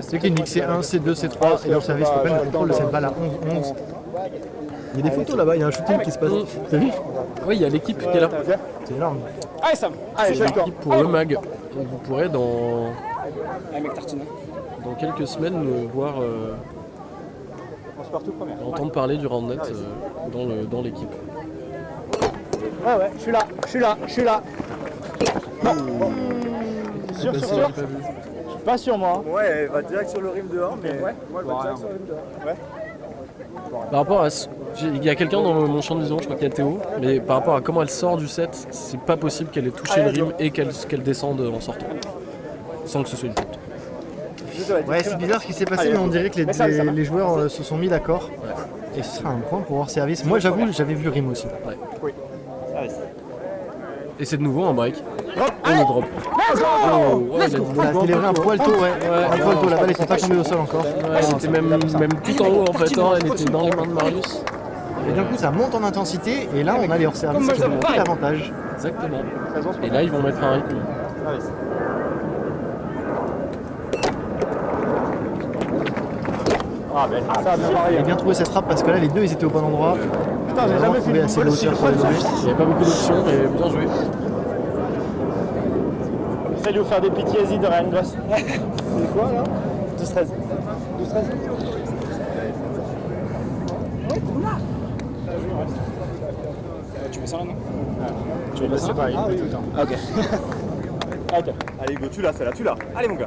C'est clinique, C1, C2, C3 et leur service open, le contrôle de cette balle à 11-11. Il y a des photos là-bas, il y a un shooting qui se passe. T'as vu?
Oui, il y a l'équipe qui est là.
C'est énorme.
Allez, Sam. Allez, je suis
C'est
d'accord.
l'équipe pour le mag. Donc vous pourrez dans
Allez, mec, tartine.
quelques semaines voir,
On se part tout premier.
entendre parler du round net dans l'équipe.
Ouais, je suis là. Non. Sûr,
Passé,
sûr.
j'ai pas vu.
Je suis pas sûr, moi.
Ouais, elle va direct sur le rim dehors, mais ouais, moi elle va direct sur le rim dehors. Ouais.
Par rapport à il y a quelqu'un dans mon champ de vision, je crois qu'il y a Théo, mais par rapport à comment elle sort du set, c'est pas possible qu'elle ait touché le rim et qu'elle descende en sortant. Sans que ce soit une faute.
Ouais, c'est bizarre ce qui s'est passé, mais on dirait que les joueurs se sont mis d'accord. Et ce sera un point pour leur service. Moi j'avoue, j'avais vu Rim aussi.
Et c'est de nouveau un break. Et le drop. Oh, ouais, il a dit
Il a délivré un poil tôt, ouais. Un poil tôt, la balle n'était pas tombée au sol encore.
Ouais, c'était même tout en haut en fait, hein, elle était dans les mains de Marius.
Et d'un coup ça monte en intensité, et là on a les hors-service qui ont pris l'avantage.
Exactement. Et là ils vont mettre un rythme.
Ah, ben, ça a bien
Il
pareil.
a bien trouvé cette frappe parce que là les deux ils étaient au bon endroit.
Putain, j'ai
Il a
jamais fait
trouvé
une
assez de
bonne
hauteur pour les donner.
Il n'y avait pas beaucoup d'options, mais bien joué.
Essaye de vous faire des PTSD de Ryan Glass. C'est quoi là 12-13. 12-13. Tu mets ça là, non Tu veux le laisser pas, il met tout le temps. Ah, ok. Ok.
Allez, Hugo, tu l'as, celle-là, tu l'as. Allez, mon gars.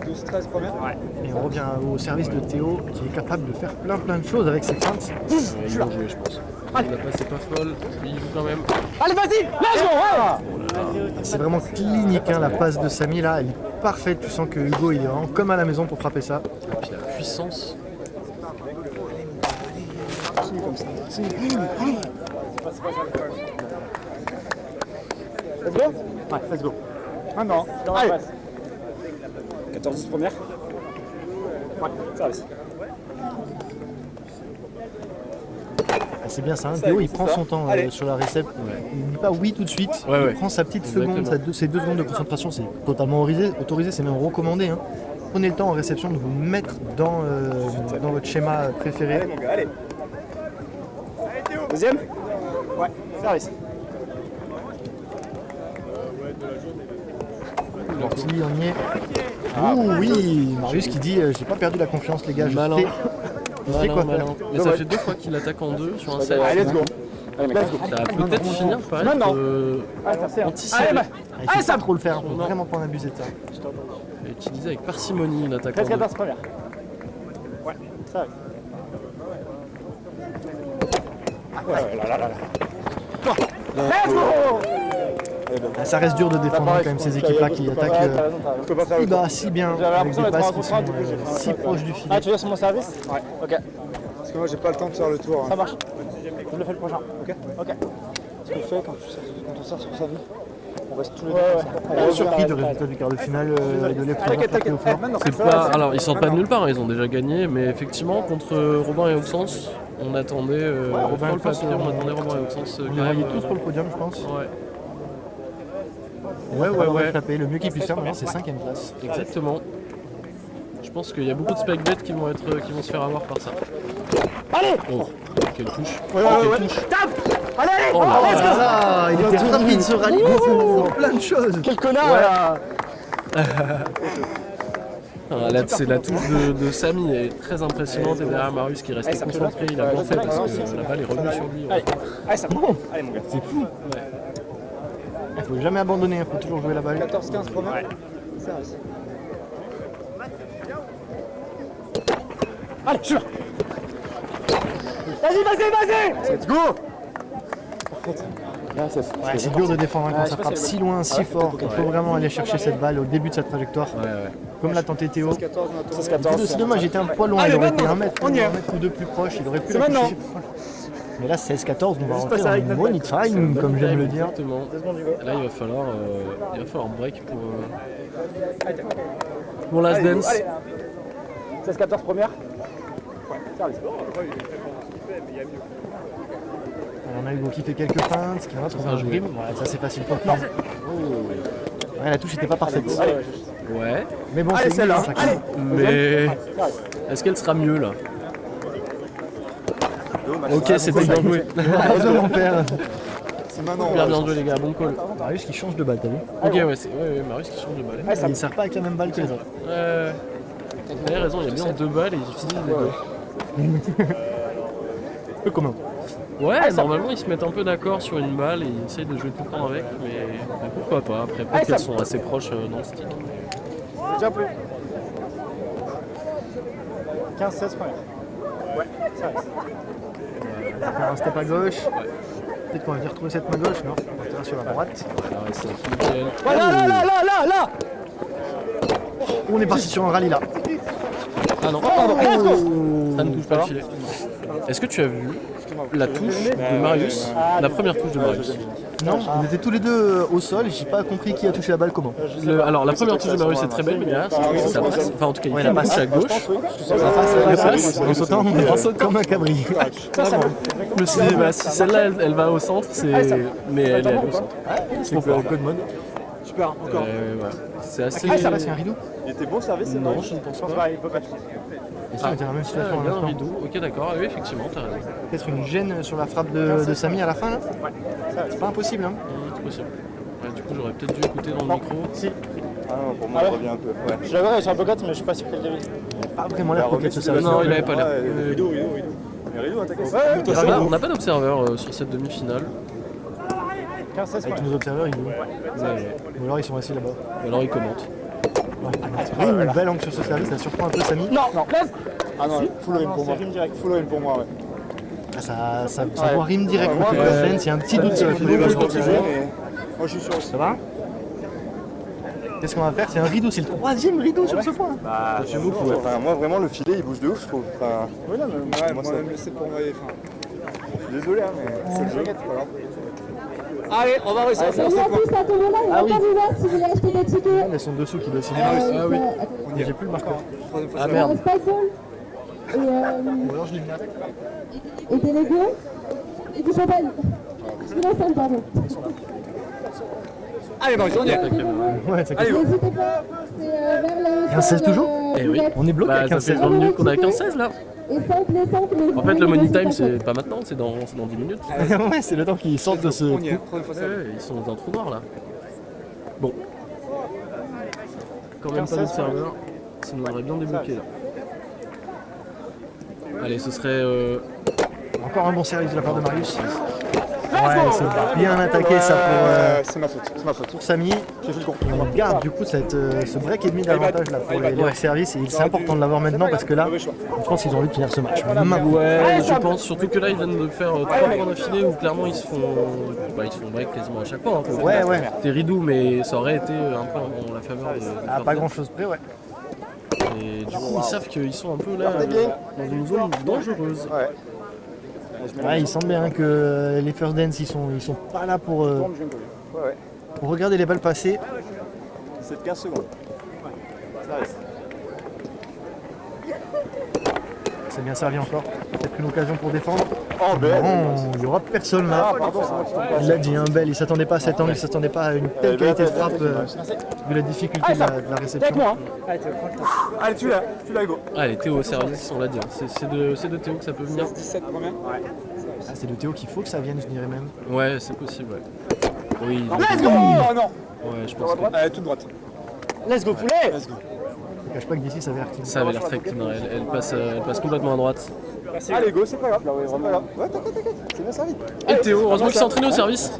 12-13 première. Ouais.
Et on revient au service de Théo qui est capable de faire plein de choses avec ses feintes.
Ils vont jouer, je pense. La passe est pas folle, lui il joue quand même.
Allez, vas-y, let's go.
C'est vraiment clinique hein, la passe de Samy là, elle est parfaite. Tu sens que Hugo il est vraiment comme à la maison pour frapper ça.
Et puis la puissance.
Let's go. Ouais, let's go. Maintenant, allez. 14-10 première. Ouais, service.
Ah, c'est bien ça, hein. Théo il prend son temps sur la récepte. Il ne dit pas oui tout de suite,
Ouais.
il prend sa petite seconde,
Exactement.
ses 2 secondes de concentration, c'est totalement autorisé, c'est même recommandé. Hein. Prenez le temps en réception de vous mettre dans votre schéma préféré.
Allez, mon gars, allez.
Deuxième. Ouais, service.
Parti, on y est. Ouh oui, Marius qui dit j'ai pas perdu la confiance les gars, je
Malin.
sais quoi
Malin.
faire.
Mais ça fait 2 fois qu'il attaque en 2 sur un set.
Allez, let's go. Allez, mec, let's go.
Ça va peut-être finir par être
Maintenant. Allez, ça sert.
anticipé.
Allez,
Il faut pas trop le faire, faut
Non.
vraiment pas en abuser de ça.
Et utilisé avec parcimonie l'attaque en 2.
13-14 première. Ouais, service. Ouais, là, là, là. Let's go.
Ah, ça reste dur de défendre quand même ces équipes là qui attaquent si bas, si bien,
J'avais
avec
l'impression
des
d'être
passes
en
qui
contrat,
sont
du coup, j'ai fait
si proches du
Ah,
filet.
tu veux sur mon service? Ouais. Ok,
Parce que moi j'ai pas le temps de faire le tour.
ça marche. Je le fais le prochain. Ok. Ok. Ce que je fais quand on sort sur sa vie, on reste tous les deux.
Pas surpris du résultat du quart de finale de l'épreuve.
C'est pas... Alors ils sortent pas de nulle part, hein, ils ont déjà gagné, mais effectivement contre Robin et Auxence, on attendait
Robin
dans
et
le papier,
Auxence,
on attendait Robin et Auxence
On
quand
les voyait
même.
tous pour le podium je pense.
Ouais.
Taper. Le mieux qu'ils puissent faire maintenant c'est 5ème place.
Exactement. Je pense qu'il y a beaucoup de spec bêtes qui vont se faire avoir par ça.
Allez.
Oh, quelle touche.
Ouais. Tape. Allez, allez.
Oh là
Let's go.
Ah, il était rapide ce rallye, pour plein de choses.
Quel connard là.
Ah, là, c'est la touche de Samy, elle est très impressionnante et derrière Marius qui reste
ça me
concentré, il a bien fait parce que la balle est revenue sur lui.
Allez, ça bon. Allez, mon gars.
C'est fou. Il faut jamais abandonner, il faut toujours jouer la balle.
14-15 première.
Ouais.
Service.
Allez, je suis là. Vas-y.
Let's go.
Ouais, c'est dur de défendre quand ça frappe si loin, si fort. Il faut vraiment aller chercher cette balle au début de sa trajectoire. Comme l'a tenté Théo.
14 maintenant.
C'est dommage, il était un poil loin,
Allez,
il aurait été
maintenant,
un mètre
on y est.
ou deux plus proche, il aurait pu
C'est
la toucher
maintenant.
plus proche. Mais là 16-14, on va
Juste
rentrer
passer avec
en
notre
money time, comme j'aime le dire.
Exactement. Là, il va falloir break pour Last Dance.
Allez. 16-14 première. Ouais, service.
On a Hugo qui fait quelques feintes, qui va trouver un
joué.
dream. Ouais, ça c'est facile pour le temps. Ouais, la touche n'était pas parfaite.
Ouais,
Mais bon,
Allez,
c'est
celle-là.
ça.
Allez.
mais est-ce qu'elle sera mieux là? Ok, c'était bien joué.
Bravo mon père.
C'est maintenant.
Bien joué les gars, bon call.
Marius qui change de balle, t'as vu?
Ok, ouais, c'est Marius qui change de balle.
Il ne sert pas avec la même balle que les autres.
Vous avez raison, il y a bien 2 balles et ils utilisent les 2.
Peu commun.
Ouais, normalement ils se mettent un peu d'accord sur une balle et ils essayent de jouer tout le temps avec, mais pourquoi pas. Après, peut-être qu'elles sont assez proches dans le stick.
Déjà plus. 15-16 première. Ouais, service.
Faire un step à gauche. Peut-être qu'on va venir retrouver cette main gauche, non? On partira sur la droite.
Ah ouais, c'est nickel.
Là.
On est parti sur un rallye là.
Ah non, ça ne touche pas le filet. Est-ce que tu as vu la touche de Marius, la première touche de Marius?
Non, on était tous les deux au sol, j'ai pas compris qui a touché la balle comment.
Alors la première touche de Marius est très belle, mais derrière, ça passe. Enfin en tout cas, il
Ouais,
fait une
la
touche
passe.
à gauche.
La passe, en sautant comme un cabri.
Je me suis dit, bah, si celle-là elle va au centre, mais elle est allée au centre.
C'est quoi le code mode?
Super, encore.
Ouais. C'est assez.
Ah, ça va, c'est un rideau?
Il était bon le service, c'est
Non, je ne pense
Je pense
pas.
pas, il peut pas.
Et ça, on était dans la même
Ah,
situation
il y a
à
un
l'instant.
rideau. Ok, d'accord. Oui, effectivement, t'as raison.
Peut-être une gêne sur la frappe de Samy à la fin là? C'est pas impossible hein.
C'est possible. Ouais, du coup, j'aurais peut-être dû écouter dans le micro.
Si.
Ah non, pour moi, il revient un peu. Ouais.
Je l'avais sur un pocket, mais je suis pas sûr qu'elle devine.
Pas vraiment l'air coquette ce service.
Non, il avait pas l'air.
Rideau. Mais Rideau, attaqué.
On n'a pas d'observeur sur cette demi-finale.
15-16
Avec nos observateurs, ils jouent. Ou alors ils sont assis là-bas.
Ou alors ils commentent.
Une belle angle sur ce service, ça surprend un peu Samy.
Non, laisse.
Ah non, full rim pour moi. Full rim pour moi, ouais.
Ah, ça voit rime direct côté
Ouais.
Lens, il y a un petit doute sur la
Il est
finale.
vachement toujours, mais moi je suis sûr aussi.
Ça va? Qu'est-ce qu'on va faire? C'est un rideau, c'est le troisième rideau sur ce point.
Bah,
c'est beaucoup,
ouais. Enfin, moi vraiment le filet il bouge de ouf, je trouve. Enfin,
Oui, non, mais
ouais,
moi,
moi,
même le 7 pour moi. Enfin,
désolé, hein, mais c'est le jeu, c'est pas grave.
allez, on va réussir à faire
Il y
ça.
a plus à Tomola, il n'y a
Ah oui.
pas d'ouvert si vous voulez acheter des tickets.
Elles sont dessous qui doivent signer.
Ah oui.
J'ai plus le marqueur.
Troisième fois,
Ah
ça
merde.
Spikeball
Ou alors je l'ai mis.
et des Legos et du champagne. Excusez-moi, pardon.
Allez, bon, on y est.
Ouais, ça
N'hésitez pas, c'est vers la
15-16 toujours
Eh oui.
On est bloqué à
Bah, ça
15-16.
fait 20 minutes qu'on a 15-16 là.
Et 5 les 5 les
En fait, le money time, c'est pas maintenant, c'est dans 10 minutes.
Ouais, c'est le temps qu'ils sortent de ce.
On y est, troisième fois, ça
Ouais, ils sont dans un trou noir là. Bon. Quand même pas de serveur. Ça nous aurait bien débloqué là. Allez, ce serait.
Encore un bon service de la part de Marius. Ouais, c'est bien attaqué ça
C'est ma faute,
pour Samy.
J'ai fait le con.
On garde du coup ce break et demi d'avantage là pour les services et c'est important de l'avoir maintenant parce que là, je pense qu'ils ont envie de finir ce match. Maintenant.
Ouais, je pense surtout que là ils viennent de faire 3 points d'affilée où clairement ils se font break quasiment à chaque fois. Hein,
Ouais.
C'était ridou, mais ça aurait été un peu en la faveur de
Ah, pas grand chose près, ouais.
Et du coup, ils savent qu'ils sont un peu là dans une zone dangereuse.
Ouais.
Ouais, il semble bien que les First Dance ils sont pas là pour
Ouais.
regarder les balles passer.
C'est 15 secondes. Ça reste.
C'est bien servi encore. Peut-être une occasion pour défendre.
Oh,
Non, il n'y aura personne là. Il l'a dit, un bel, il s'attendait pas à cet angle, il s'attendait pas à une telle qualité de frappe vu la difficulté de la réception.
Allez, tu l'as, Hugo.
Allez, Théo au service, on l'a dit. C'est de Théo que ça peut venir.
17 première.
Ah, c'est de Théo qu'il faut que ça vienne, je dirais même.
Ouais, c'est possible, ouais. Oui,
Let's go. Oh non.
ouais, je pense que
Allez, toute droite.
Let's go, poulet.
Let's go.
Je cache pas que d'ici ça va être actif.
ça avait l'air très clean. Elle passe complètement à droite.
Allez, go, c'est pas grave. C'est pas grave. Ouais, t'inquiète. C'est bien servi.
Et Théo, heureusement qu'il s'est entraîné au service.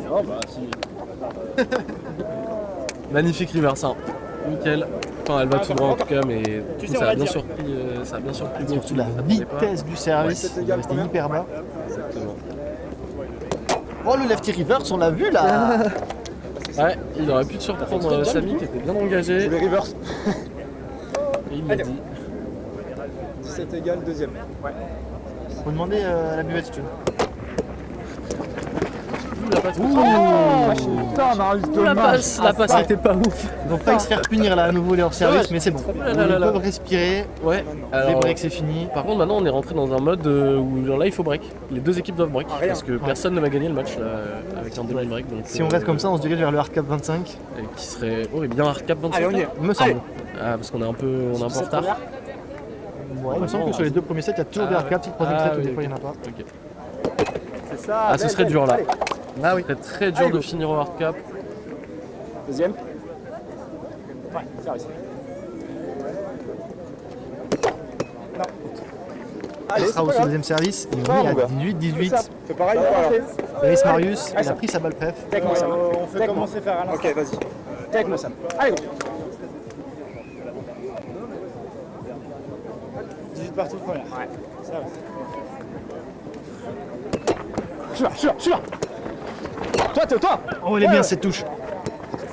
Magnifique reverse, hein. Nickel. Enfin, elle va tout droit en tout cas, mais ça a bien surpris. Ça a bien surpris.
Surtout la vitesse du service, il est resté hyper bas.
Exactement.
Oh, le lefty reverse, on l'a vu là.
Ouais, il aurait pu te surprendre Samy qui était bien engagé.
Les reverse.
Et il l'a dit.
17 égale, deuxième.
Faut demander à la buvette si tu veux.
Putain, Marius,
La passe était pas ouf.
Ils vont pas se faire punir là à nouveau les hors-service, mais c'est bon. Ils
là là.
peuvent respirer.
Ouais.
Les
Alors,
breaks c'est fini.
par contre, maintenant on est rentré dans un mode où genre, là il faut break. Les deux équipes doivent break parce que personne ne va gagner le match là, avec un demi-break. Donc,
Si on reste comme ça, on se dirige vers le hardcap 25.
Qui serait. Oh, et bien hardcap 25.
Allez, on y est.
Il me semble.
Ah, parce qu'on est un peu en retard.
Ouais, il me semble que sur les deux premiers sets, il y a toujours des hardcaps. Si le troisième set, des fois il n'y en a pas.
Ok.
C'est ça.
Ah, ce serait dur là.
Ah oui.
Ce serait très dur de finir au hardcap.
Deuxième. Ouais, service.
Il sera aussi au deuxième service. Et on est à 18-18.
C'est pareil ou pas
Iris Marius, il a pris sa balle préf.
Take-moi ça.
On fait commencer faire à l'instant. Ok, vas-y.
Take-moi ça. Allez, go. 18 parties de première. Ouais. Service. Je suis là. Toi.
Oh, elle est bien cette touche.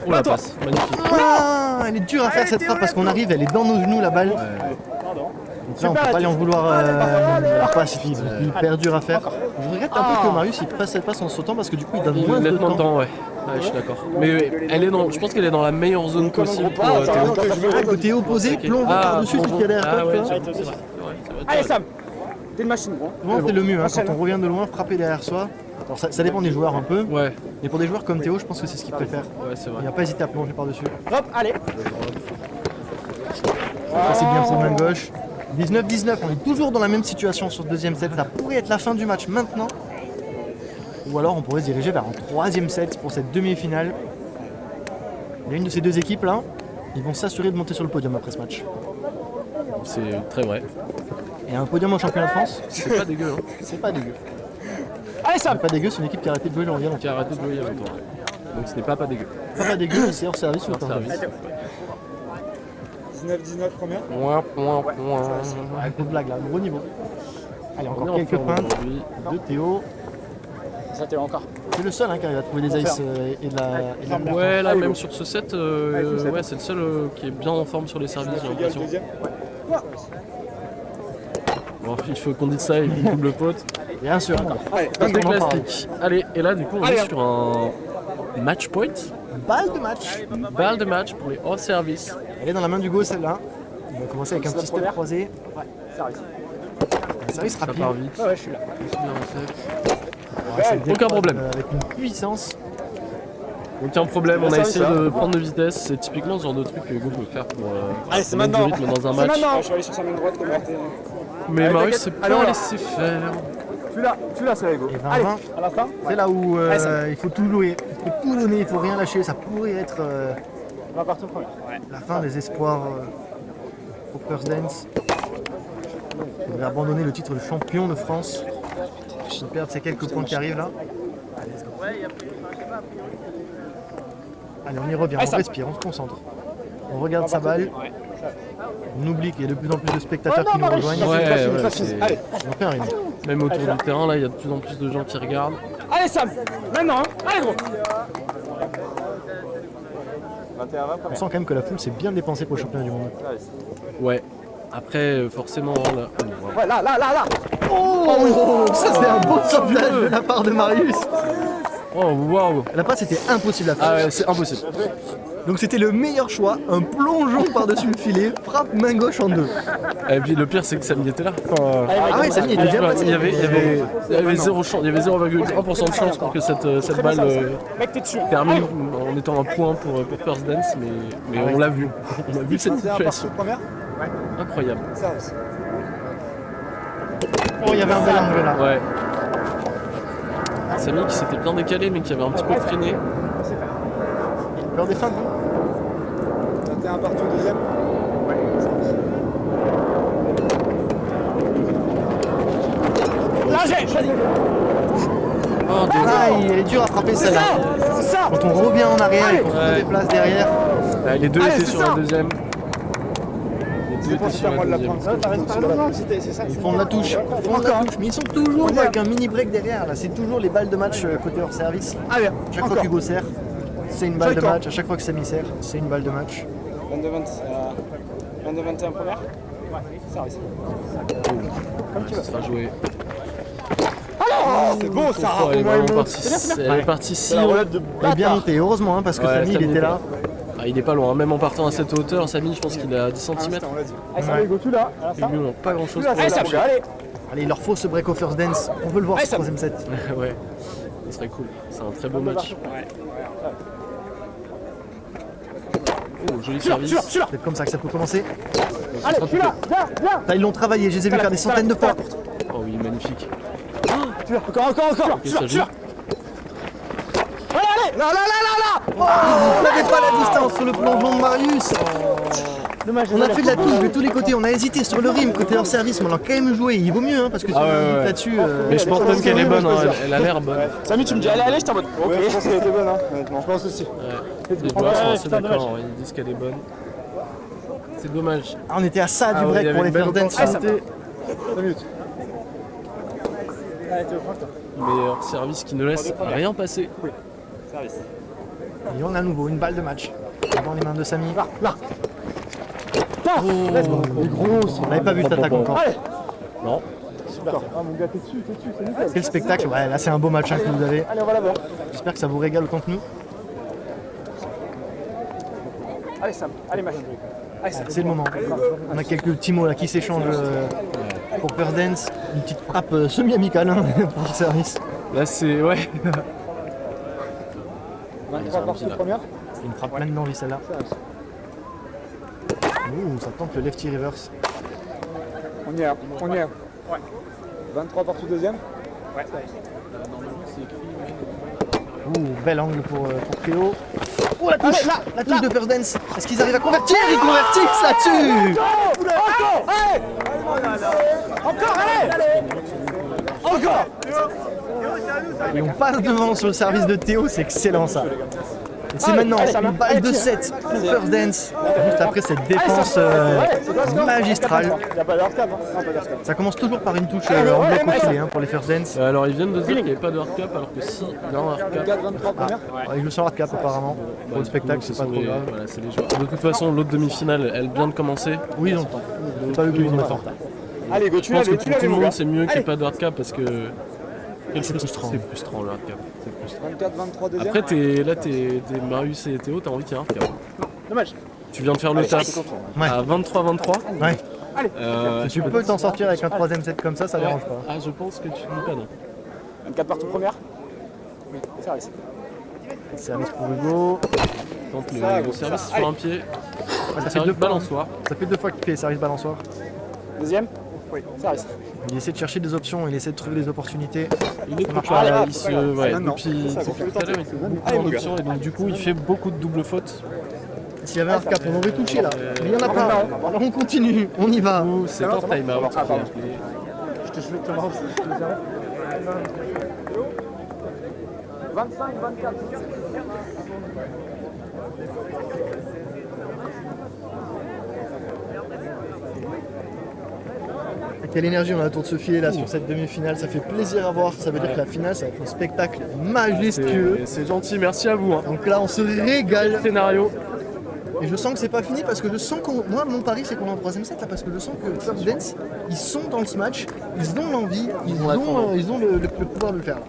Oh la passe, magnifique.
Ah, elle est dure à faire cette frappe parce qu'on arrive, elle est dans nos genoux la balle. Donc là, on peut pas lui en vouloir la passe, il est hyper dur à faire. Je regrette un peu que Marius il presse cette passe en sautant parce que du coup il donne moins de
Nettement de
temps.
temps, ouais. Ouais, je suis d'accord. Mais elle est je pense qu'elle est dans la meilleure zone possible pour Théo.
Côté opposé, plomb par-dessus celui qui est derrière
Ah
toi.
ouais,
tu vois.
c'est vrai.
Allez, Sam. T'es une machine, gros.
Souvent c'est le mieux, hein, quand on revient de loin, frapper derrière soi. Alors ça dépend des joueurs un peu,
Ouais,
mais pour des joueurs comme Théo, je pense que c'est ce qu'il préfère.
ouais, c'est
Il
vrai.
n'a pas hésité à plonger par-dessus.
Hop, allez.
Ça c'est bien pour main gauche. 19-19, on est toujours dans la même situation sur le deuxième set. Ça pourrait être la fin du match maintenant. Ou alors on pourrait se diriger vers un troisième set pour cette demi-finale. Il y a une de ces deux équipes là, ils vont s'assurer de monter sur le podium après ce match.
C'est très vrai.
Et un podium au championnat de France,
C'est pas dégueu, hein.
c'est pas dégueu.
Allez, Sam.
C'est pas dégueu, c'est une équipe qui a arrêté de jouer le mondial.
Qui a arrêté de jouer il y a longtemps. Donc ce n'est pas dégueu.
Pas dégueu, c'est hors service ou
Hors service.
19-19 première.
Avec une blague là, gros niveau. Allez,
On est
encore
en
quelques
forme
points
aujourd'hui.
de Théo.
Ça t'es encore.
C'est le seul qui arrive à trouver des aces et de la merde.
Ouais, là même sur ce set, ouais, c'est le seul qui est bien en forme sur les services, j'ai
Égal
l'impression.
deuxième.
Bon, il faut qu'on dise ça et une double pote.
Bien sûr.
Allez,
Pas très
qu'on en parle.
classique. Allez, et là du coup on est sur un match point,
Balle de match.
balle de match pour les hors service.
Elle est dans la main d'Hugo celle-là. On va commencer avec un petit step croisé.
service.
Un service
Ça
rapide.
part vite.
Ouais, je suis là.
Ouais, ça
Aucun
décolle,
problème.
Avec une puissance.
Aucun problème, on a
ça,
essayé
ça.
de prendre de vitesse, c'est typiquement ce genre de truc que Hugo peut faire pour
Allez, c'est
mettre du
maintenant.
rythme dans un
C'est
match.
maintenant. Je suis allé sur sa main droite comme RT.
Mais
Allez,
Marius
t'inquiète.
s'est
Allez, on
pas
va.
laissé faire.
Celui-là, c'est Lego.
Et 20-20,
À la fin.
c'est là où
Allez, ça.
il faut tout louer. Il faut tout donner, il faut rien lâcher. Ça pourrait être
20 partout première.
la fin des espoirs pour First Dance. Il devrait abandonner le titre de champion de France. Il perd ces quelques points qui arrivent là. Allez, let's go. Allez, on y revient,
Allez,
on
ça.
respire, on se concentre. On regarde sa balle. On oublie qu'il y a de plus en plus de spectateurs qui nous rejoignent.
Ouais, ouais,
Allez.
c'est-
On fait rien.
même autour du terrain, là, il y a de plus en plus de gens qui regardent.
Allez Sam. Maintenant. Hein. Allez gros.
21-20
On
première.
sent quand même que la foule s'est bien dépensée pour le championnat du monde.
Ouais. Après, forcément, là.
Ouais, là.
Oh, ça c'est un beau sauvetage de la part de Marius.
Oh, waouh!
La passe était impossible à faire.
Ah ouais, c'est impossible.
Donc c'était le meilleur choix, un plongeon par-dessus le filet, frappe main gauche en deux.
Et puis le pire, c'est que Samy était là. Enfin,
Ah ouais, Samy était bien passé.
il y avait 0,1% de chance pour que cette balle
Mec, t'es dessus.
termine en étant un point pour First Dance, mais on l'a vu. On a vu cette situation.
Première.
Incroyable.
Service.
Oh, il y avait un bel angle là.
Ouais. Samy qui s'était bien décalé, mais qui avait un petit peu freiné.
Peur des feintes,
21 partout deuxième. Là j'ai.
Oh,
Ah, il est dur à frapper
C'est
celle-là.
ça. C'est ça.
Quand on revient en arrière et qu'on se déplace derrière,
Les deux
Allez,
étaient
c'est
sur
ça.
la deuxième. Les deux étaient sur la deuxième.
C'est ça.
ils font de la touche. Ils font de la touche, mais ils sont toujours avec un mini break derrière. Là, c'est toujours les balles de match côté hors service.
Allez.
Chaque fois qu'Hugo sert, c'est une balle de match. À chaque fois que Samy sert, c'est une balle de match.
22-21 première. Service.
Ça sera joué.
C'est beau ça.
Oh, elle est vraiment partie. Elle est partie si haut.
Elle est bien montée, heureusement, hein, parce que
Ouais,
Samy il
Samy
était
était
là.
Ah, il est pas loin, même en partant à cette hauteur, Samy, je pense qu'il est à 10 cm.
Allez, ça va, Hugo, tu l'as.
Les gars n'ont pas grand chose pour
Allez, ça
lâcher.
allez.
Allez, il leur faut ce break au first dance. On veut le voir
Allez,
ce
ça-
troisième set.
Ouais, ce serait cool. C'est un très beau match. Oh, joli service.
C'est peut-être comme ça que ça peut commencer.
Allez, je suis là. Viens.
Là, ils l'ont travaillé, je les ai vus faire des centaines de fois.
Oh oui, magnifique.
Encore.
Ok, ça joue.
Allez. Là.
On n'avait pas la distance sur le plongeon de Marius.
Dommage.
On a fait de la touche de tous les côtés, on a hésité sur le rim côté hors service, mais on a quand même joué. Il vaut mieux, hein, parce que si
Ah
on
ouais,
hésite
ouais.
là-dessus.
Mais je pense même qu'elle est bonne, hein. Elle a l'air bonne.
Samy, tu me dis allez, j'étais en mode. Ok.
Je pense qu'elle était bonne, hein, honnêtement.
Je pense aussi.
Ouais. Les joueurs sont assez d'accord, ils disent qu'elle est bonne. C'est dommage.
Ah, on était à ça du
Ah ouais, il y
break
avait
pour les
une belle
first dance.
opportunité.
2 minutes. Allez, tu veux prendre
Meilleur service qui ne laisse rien passer.
Service.
Et on a à nouveau une balle de match dans les mains de Samy.
Là.
Oh,
On n'avait pas vu cette attaque encore.
Allez.
non.
Super. Ah, mon gars, t'es dessus, c'est nickel.
Quel spectacle. Ouais, là c'est un beau match hein, que vous avez.
Allez, on va là-bas.
J'espère que ça vous régale autant que nous.
Allez, Sam. Allez, Mach. Allez, Sam.
C'est le moment. On a quelques petits mots là qui s'échangent pour first dance. Une petite frappe semi-amicale hein, pour le service.
Là, c'est. Ouais.
23 parties
là.
première.
C'est une frappe pleine d'envie celle-là. Ouh, ça tente le lefty reverse.
On y est. 23 partout deuxième.
Ouh, bel angle pour Théo. Oh la touche, la touche de first dance. Est-ce qu'ils arrivent à convertir? Ils convertissent là-dessus.
Encore, allez. Encore.
Et on passe devant sur le service de Théo, c'est excellent ça. Et c'est maintenant une balle de 7 pour First Dance, juste après cette défense magistrale.
Il n'y a pas de hardcap, hein. Non, pas de hardcap.
Ça commence toujours par une touche en bloc au filet pour les First Dance.
Alors ils viennent de dire qu'il n'y avait pas de hardcap alors que si, il y a un hardcap.
23 première.
Il joue sans hardcap apparemment. Pour le spectacle, c'est pas trop grave.
Voilà, c'est les joueurs. De toute façon, l'autre demi-finale, elle vient de commencer.
Oui, non, c'est pas le plus important.
Allez, go,
Je
tu
pense
l'avais,
que
tu
pour tout
l'avais,
le
mon
monde,
gars.
c'est mieux qu'il n'y ait pas de hardcap parce que.
C'est frustrant.
C'est frustrant le hardcap. C'est frustrant.
24, 23 deuxième.
Après, t'es Marius et Théo, t'as envie qu'il y ait un hardcap.
Dommage.
Tu viens de faire le taf
Ouais.
à 23-23.
Ouais.
Euh,
Tu peux t'en sortir avec un troisième set comme ça dérange pas.
Ah, je pense que tu dis pas non.
24 partout première. Oui, service.
Service pour Hugo.
Tente le service sur un pied.
Ça fait
Service
deux fois.
balançoire.
Ça fait 2 fois qu'il fait service balançoire.
Deuxième. Oui, service.
Il essaie de chercher des options, il essaie de trouver des opportunités.
Il est
marche
pas,
pas.
il se. Ouais,
Maintenant.
depuis tout à l'heure, il fait beaucoup en option et donc du coup, il fait beaucoup de doubles fautes.
S'il y avait un hardcap, on aurait touché là. Mais il n'y en a pas. Alors on continue, on y va.
Ou c'est un time-out.
Je te souhaite Thomas aussi. 25, 24.
Quelle énergie on a autour de ce filet là sur cette demi-finale, ça fait plaisir à voir. Ça veut dire que la finale, ça va être un spectacle majestueux.
C'est gentil, merci à vous. Hein.
Donc là, on se régale.
Scénario.
Et je sens que c'est pas fini parce que je sens qu'on. Moi, mon pari, c'est qu'on est en troisième set là parce que je sens que First Dance, ils sont dans ce match, ils ont l'envie, ils ont le pouvoir de le faire.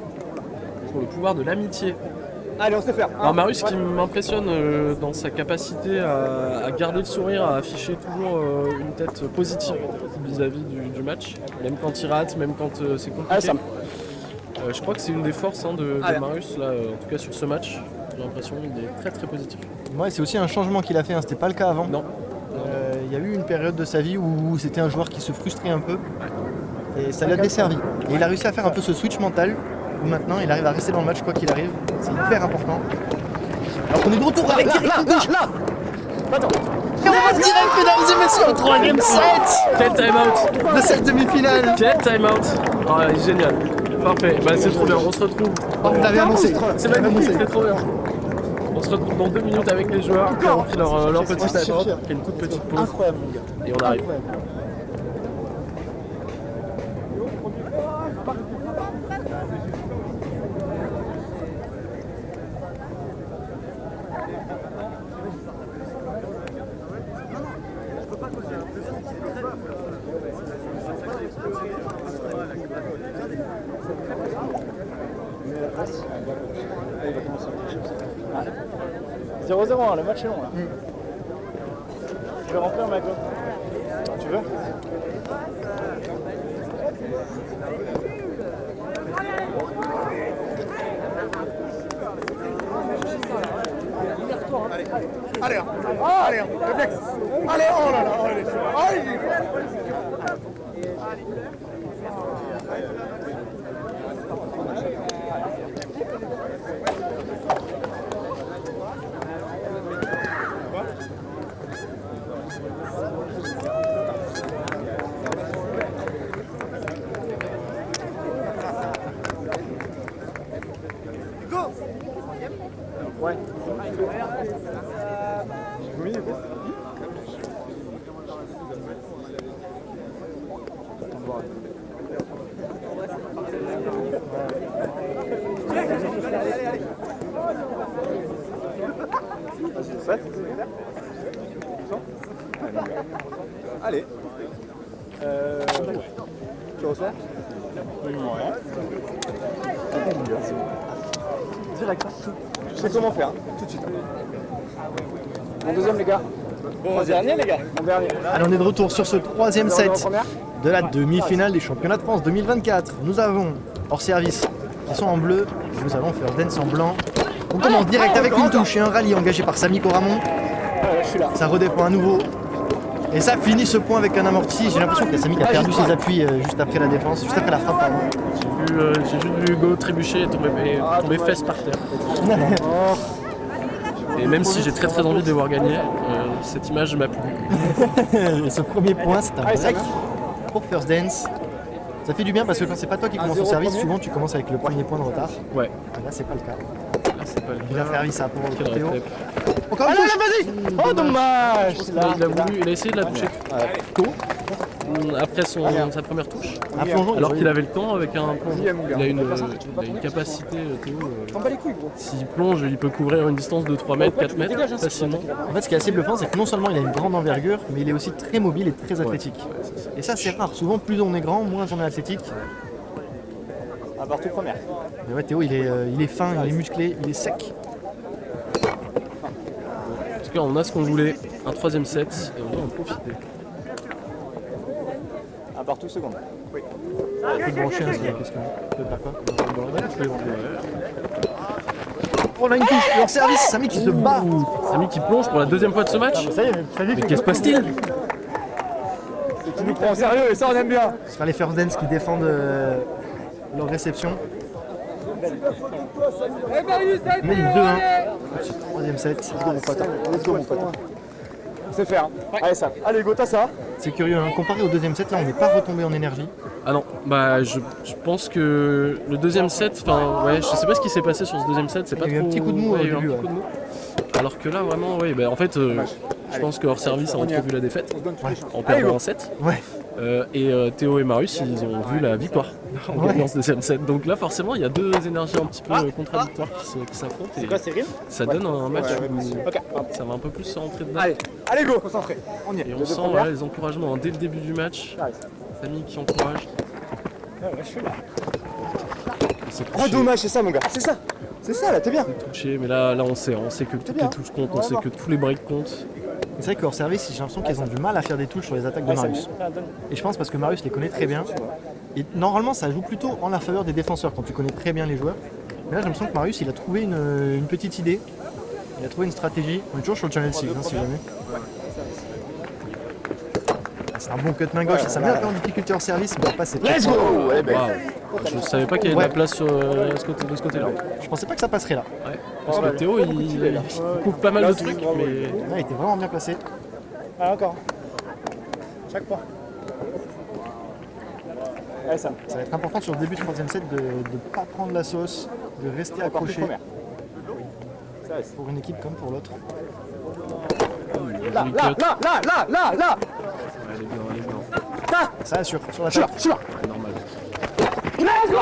Pour le pouvoir de l'amitié.
Allez, on sait faire.
Alors Marius qui m'impressionne dans sa capacité à garder le sourire, à afficher toujours une tête positive vis-à-vis du match, même quand il rate, même quand c'est compliqué.
Allez, Sam.
Je crois que c'est une des forces de Marius, là, en tout cas sur ce match. J'ai l'impression qu'il est très très positif.
Ouais, c'est aussi un changement qu'il a fait, c'était pas le cas avant.
Non.
Il y a eu une période de sa vie où c'était un joueur qui se frustrait un peu et ça l'a desservi. Et il a réussi à faire un peu ce switch mental où maintenant il arrive à rester dans le match quoi qu'il arrive. C'est hyper important. Alors qu'on est de retour avec Eric Touche là. Et on va direct, mesdames et messieurs, au troisième set
Quel time-out
de cette demi-finale.
Quel time-out Ah, il est génial. Parfait, bah, c'est trop bien, on se retrouve.
On l'avait annoncé.
C'est magnifique, c'est trop bien. On se retrouve dans 2 minutes avec les joueurs qui ont pris leur petite time-out, qui fait une toute petite pause.
Incroyable, mon gars.
Et on arrive.
Il va commencer. 0-0, le match est long là. Je vais remplir ma coque. Tu veux? Allez, allez, réflexe. Allez, oh là là, allez. Ouais. Oui, oui. Allez. Tu reçois? Ouais. Direct. Tu sais comment faire, hein, tout de suite. Mon deuxième, les gars. Mon dernier, les gars. Mon dernier.
Allez, on est de retour sur ce troisième
0-0
set
première.
de la demi-finale des championnats de France 2024. Nous avons hors service qui sont en bleu, et nous avons First Dance en blanc. On commence direct avec une touche et un rallye engagé par Samy Coramon.
Je suis là.
Ça redépend à nouveau. Et ça finit ce point avec un amorti. J'ai l'impression que Samy a perdu ses appuis juste après la défense, juste après la frappe. Pardon.
J'ai juste vu Hugo trébucher et tomber fesses par terre. Et même si j'ai très très envie de les voir gagner, cette image m'a plu.
Et ce premier point, c'est un break pour First Dance. Ça fait du bien parce que quand c'est pas toi qui commence au service, souvent tu commences avec le premier point de retard.
Ouais.
Là c'est pas le cas.
Là, c'est pas le
Bien servi ça pour
Quel
Théo.
réflexe.
Encore une touche.
Vas-y. Oh dommage.
Il a essayé de la toucher tôt, après sa première touche,
Un plongeon,
alors qu'il avait le temps avec un plongeon. Il a une capacité, Théo.
T'en bats les couilles, gros.
S'il plonge, il peut couvrir une distance de 3 mètres, 4 mètres facilement.
En fait, ce qui est assez bluffant, c'est que non seulement il a une grande envergure, mais il est aussi très mobile et très athlétique. Et ça, c'est rare. Souvent, plus on est grand, moins on est athlétique.
Un partout première.
Mais ouais, Théo, il est fin, il est musclé, il est sec.
En tout cas, on a ce qu'on voulait, un troisième set, et on va en profiter.
Un partout seconde.
On peut brancher, hein, c'est la question. Tu veux faire quoi? Oh, on a une touche, leur service, Samy qui se bat.
Samy qui plonge pour la deuxième fois de ce match. Mais qu'est-ce qui se passe-t-il?
Tu nous prends au sérieux et ça on aime bien.
Ce sera les First Dance qui défendent leur réception. Même 2-1. C'est le troisième set.
Let's go mon pote. On sait faire. Allez ça. Allez go, t'as ça.
C'est curieux, hein. Comparé au deuxième set, là on n'est pas retombé en énergie.
Ah non, bah je pense que le deuxième set, enfin ouais, je sais pas ce qui s'est passé sur ce deuxième set, c'est pas
Il y a eu
trop...
un petit coup de mou au
ouais, il y a eu un
début,
petit coup de mou. Alors que là vraiment, oui, bah en fait, je pense que hors service a entrevu la défaite en perdant un set.
Ouais.
Et Théo et Marius, ils ont vu la victoire en gagnant ce deuxième set. Donc là, forcément, il y a deux énergies un petit peu contradictoires qui s'affrontent.
C'est quoi, c'est rire?
Ça donne un match où ça va un peu plus se rentrer dedans.
Allez go, concentré. On y est.
Et on sent les encouragements dès le début du match. La famille qui encourage.
Je suis là.
Oh dommage, c'est ça mon gars. C'est ça. C'est ça là, t'es bien.
Touché, mais là on sait que toutes les touches comptent, on sait que tous les breaks comptent.
C'est vrai que hors service, j'ai l'impression qu'ils ont du mal à faire des touches sur les attaques de Marius. Et je pense parce que Marius les connaît très bien. Et normalement, ça joue plutôt en la faveur des défenseurs quand tu connais très bien les joueurs. Mais là, j'ai l'impression que Marius, il a trouvé une petite idée. Il a trouvé une stratégie. On est toujours sur le channel 6, si jamais. C'est un bon cut main gauche, ça met un peu en difficulté hors service, mais après c'est...
Let's go.
Je savais pas qu'il y avait de la place de ce côté-là.
Je pensais pas que ça passerait là.
Ouais. Parce que Théo, il couvre pas mal de trucs, mais...
Là, il était vraiment bien placé.
Ah encore. Chaque point. Allez ça.
Ça va être important sur le début du troisième set de ne pas prendre la sauce, de rester accroché pour une équipe comme pour l'autre.
Là.
Ouais, elle est bien.
Ça assure, sur la table.
Normal.
Let's go.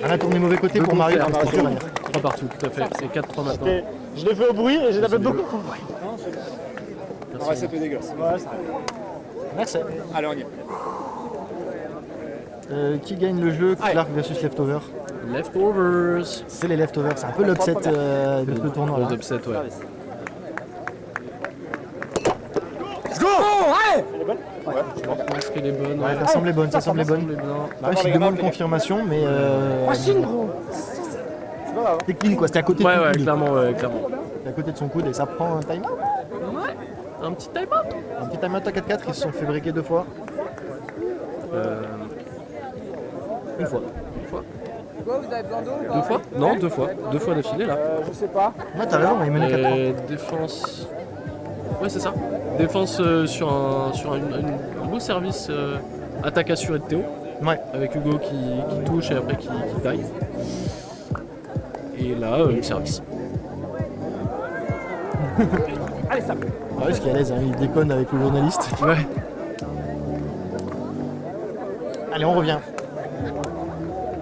On a tourné mauvais côté pour Marius, mais c'était dur à dire.
3 partout, tout à fait. C'est 4-3 maintenant.
Je l'ai fait au bruit et j'ai tapé beaucoup.
Ouais, c'est peu dégueulasse.
Merci.
Allez, on y est.
Qui gagne le jeu, Clark versus Leftover?
Leftovers.
C'est les Leftovers, c'est un peu l'upset de ce tournoi là.
Gros upset, ouais.
Let's go. Allez.
Je pense qu'elle est bonne.
Ouais, ça semblait bonne, ça semblait bonne.
bien.
Marius il demande confirmation, mais c'était clean quoi, c'était à côté de
Ouais,
son
ouais,
coude.
clairement,
C'était à côté de son coude et ça prend un time-out.
Un petit time-out.
Un petit time-out à 4-4, ils se sont fait briquer 2 fois. Une fois.
Deux fois? Non, 2 fois. 2 fois d'affilée là.
Je sais pas.
Ouais, t'as raison, il menait 4-3.
Défense. Ouais, c'est ça. Défense sur un beau service attaque assurée de Théo.
Ouais.
Avec Hugo qui touche et après qui dive. Et là, le service.
Allez ça.
Marius qui est à l'aise, hein, il déconne avec le journaliste.
Ouais.
Allez, on revient.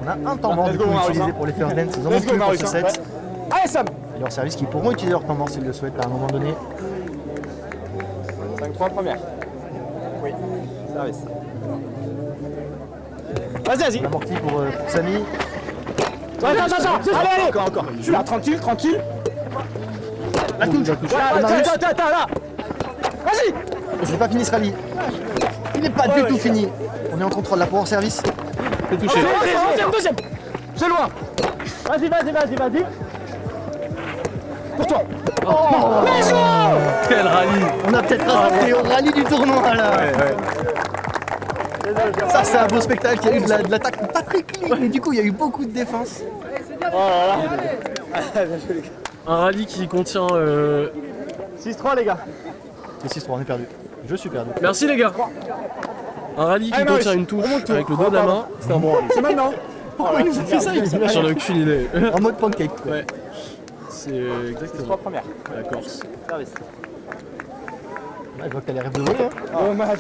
On a un temps mort
Let's
du
go,
coup
Marius,
utilisé
hein.
pour les First Dance. Ils en ont
Let's go,
plus pour
Marius,
ce
hein.
set.
Allez Sam.
Et leur service qui pourront utiliser leur temps mort s'ils le souhaitent à un moment donné.
5-3 première. Oui. Service. Vas-y.
L'amorti pour Samy.
Attends. Allez. Encore. Là, tranquille.
La touche.
Attends, là. Vas-y.
C'est pas fini ce rallye. Il n'est pas du tout fini. On est en contrôle là pour hors service.
C'est touché.
Deuxième. C'est loin. Vas-y. Pour toi. Let's go.
Quel rallye.
On a peut-être rattrapé au rallye du tournoi là. Ça c'est un beau spectacle, il y a eu de l'attaque pas très clean, mais du coup il y a eu beaucoup de défense.
Un rallye qui contient...
6-3 les gars.
C'est 6-3, on est perdu. Je suis perdu.
Merci les gars. Un rallye qui contient une touche avec le dos de la main, c'est un bon rallye.
C'est maintenant.
Pourquoi il nous a fait ça il
J'en ai aucune idée.
En mode pancake. Quoi.
Ouais. C'est exactement.
3 premières.
La Corse.
Service.
Ah, je vois que t'as les rêves de voler. Hein.
Dommage.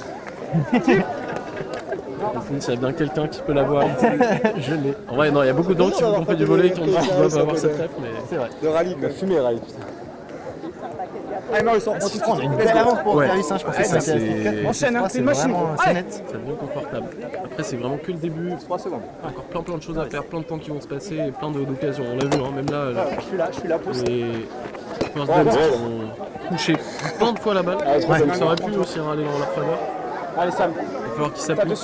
S'il y a bien quelqu'un qui peut l'avoir ici, je l'ai. En vrai, non, il y a beaucoup de gens qui ont fait du volet et qui ont dit qu'ils doivent avoir cette rêve, mais c'est vrai.
De rallye, quoi. Fumé rallye, putain.
Allez, Marius,
On a une belle avance pour
Ouais.
Paris, hein, je pense que
ça,
c'est
c'est-
Enchaîne, hein, c'est une machine.
C'est
Allez.
net.
Ça devient confortable. Après, c'est vraiment que le début.
3 secondes.
Encore plein de choses à faire, plein de points qui vont se passer et plein d'occasions. On l'a vu, hein, même là,
Je suis là, pousse.
les first dance ont touché plein de fois la balle. Donc ça aurait pu aussi aller dans leur faveur.
Allez, Sam.
Il va falloir qu'ils s'appliquent.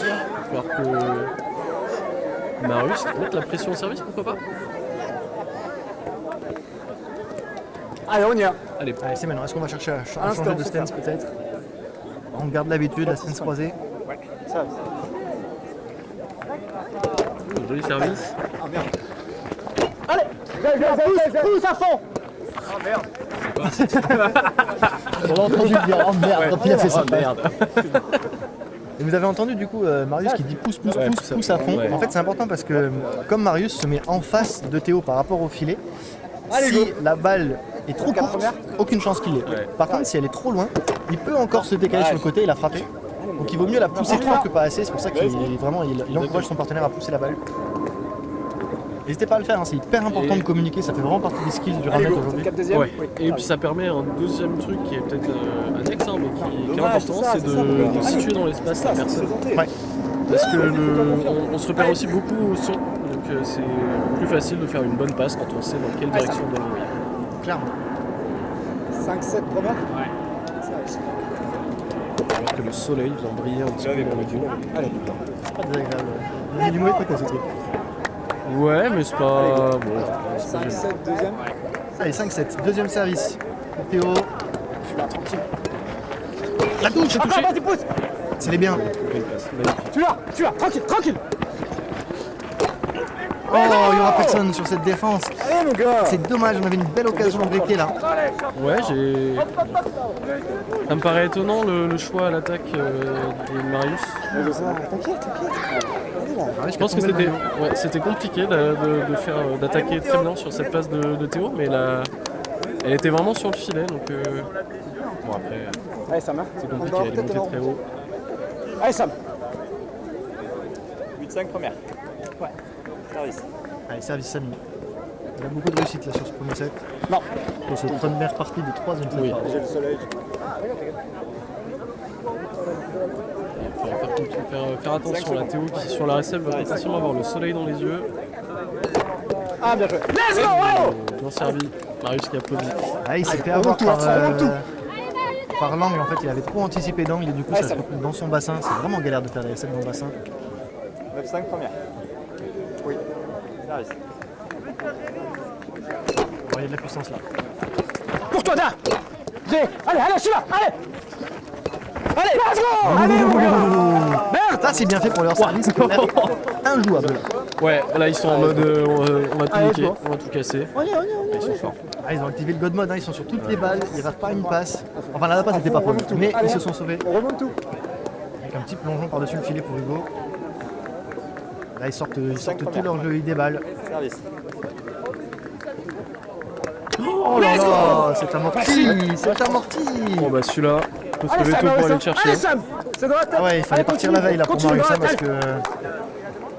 Il va falloir que Marius mette la pression au service, pourquoi pas.
Allez, on y est.
Allez,
Allez, c'est maintenant. Est-ce qu'on va chercher à
Instant,
changer de
c'est
stance
ça.
peut-être? On garde l'habitude, la stance croisée.
Ça.
joli service.
Allez. Pousse à fond.
On l'a entendu dire oh merde quand il a fait ça.
Merde.
Et vous avez entendu du coup Marius qui dit pousse
pousse
à fond.
Ouais.
En fait c'est important parce que comme Marius se met en face de Théo par rapport au filet, si la balle est trop courte, aucune chance qu'il l'ait.
Ouais.
Par contre si elle est trop loin, il peut encore se décaler sur le côté et la frapper. Donc il vaut mieux la pousser trop que pas assez, c'est pour ça qu'il vraiment il encourage son partenaire à pousser la balle. N'hésitez pas à le faire, hein, c'est hyper important de communiquer, ça fait vraiment partie des skills du ramet aujourd'hui.
4 deuxième.
Ouais. Et puis ça permet un deuxième truc qui est peut-être annexe, hein, mais qui est important, c'est de situer dans l'espace la personne.
Ouais.
Parce que on se repère aussi beaucoup au son, donc c'est plus facile de faire une bonne passe quand on sait dans quelle direction on doit l'envoyer.
Clairement.
5-7 première.
Alors que le soleil vient briller un petit peu dans le duo.
C'est pas désagréable. Vous avez du mauvais côté ce truc.
Ouais, mais c'est pas... Bon,
5-7 deuxième.
Allez 5-7, deuxième service. Pour Théo. La touche, c'est touché.
Vas-y, pousse.
C'est les biens.
belle passe, magnifique.
Tu l'as, tranquille.
Oh, il n'y aura personne sur cette défense.
Allez, mon gars.
C'est dommage, on avait une belle occasion de breaker là.
Ouais, ça me paraît étonnant le choix à l'attaque de Marius. Je pense que c'était compliqué d'attaquer très bien sur cette passe de Théo, mais elle était vraiment sur le filet, donc bon après
Allez, Sam.
c'est compliqué, elle est montée très haut.
Allez, Sam.
8-5 première. Ouais. Service.
Allez, service Samy. Il a beaucoup de réussite là sur ce premier set.
Non.
Pour cette première partie de troisième set.
Oui.
J'ai le soleil.
Il va faire attention là, Théo qui sur la recette va potentiellement avoir le soleil dans les yeux.
Ah, bien joué. Let's go.
Bien servi, Marius qui applaudit.
Ah, il s'est fait avoir par l'angle, en fait il avait trop anticipé d'angle et du coup ça se retrouve dans son bassin. C'est vraiment galère de faire des recettes dans le bassin.
9-5 première. Oui. Service.
Il y a de la puissance là.
Pour toi, Dan. Allez, je suis là. Allez, let's go. Allez, mon gars. Merde.
Ça c'est bien fait pour leur service, c'est clair. Injouable là.
Ouais, là ils sont en mode on va tout niquer, on va tout casser. Ils sont forts.
Ah, ils ont activé le God Mode, hein, ils sont sur toutes les balles, ils ratent pas une passe. Enfin la passe n'était pas folle, mais ils se sont sauvés.
On remonte tout.
Avec un petit plongeon par-dessus le filet pour Hugo. Là ils sortent tout leur jeu, ils déballent.
Service.
Oh là là, c'est amorti.
Bon bah celui-là, on peut se lever tôt pour aller le chercher.
Allez, Sam. C'est dans la tête.
Ah ouais, il fallait partir la veille là pour
Continue,
Marius
continue,
parce que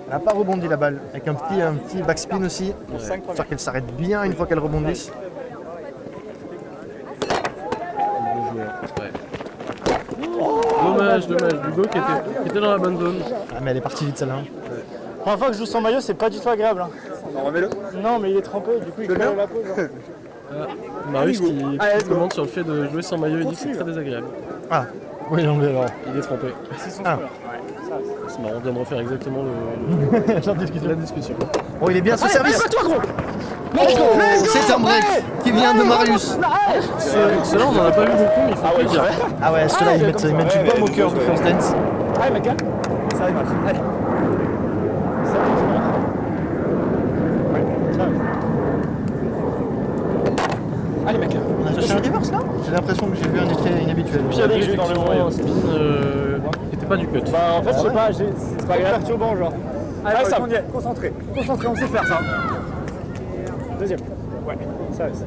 elle n'a pas rebondi la balle. Avec un petit backspin aussi.
5
J'espère qu'elle s'arrête bien une fois qu'elle rebondisse.
Bon joueur, ouais. Dommage, Hugo qui était dans la bonne zone.
Ah mais elle est partie vite celle-là.
La première fois que je joue sans maillot, c'est pas du tout agréable.
Remets-le.
Non, mais il est trempé, du coup il colle la peau.
Marius qui commente sur le fait de jouer sans maillot, il dit que c'est très désagréable.
Ah, oui j'en ai alors.
Il est trompé.
Ah.
C'est marrant, on vient de refaire exactement la discussion.
Bon il est bien ce service.
Toi, gros.
Oh, c'est un break qui vient de Marius.
Ceux-là on en a pas vu beaucoup, mais il faut plaisir.
Ah ouais, ceux-là ils mettent du pomme au cœur du first dance.
Allez, mec. Ça arrive. Allez. Allez, mec.
On a cherché un reverse là. J'ai l'impression que j'ai vu un effet inhabituel.
Puis il y avait effectivement un spin qui était pas du cut.
Bah en fait, je sais pas, c'est pas grave. Perturbant, genre. Allez, ça.
Concentré.
Concentré, on sait faire ça. Deuxième. Ouais, ça reste.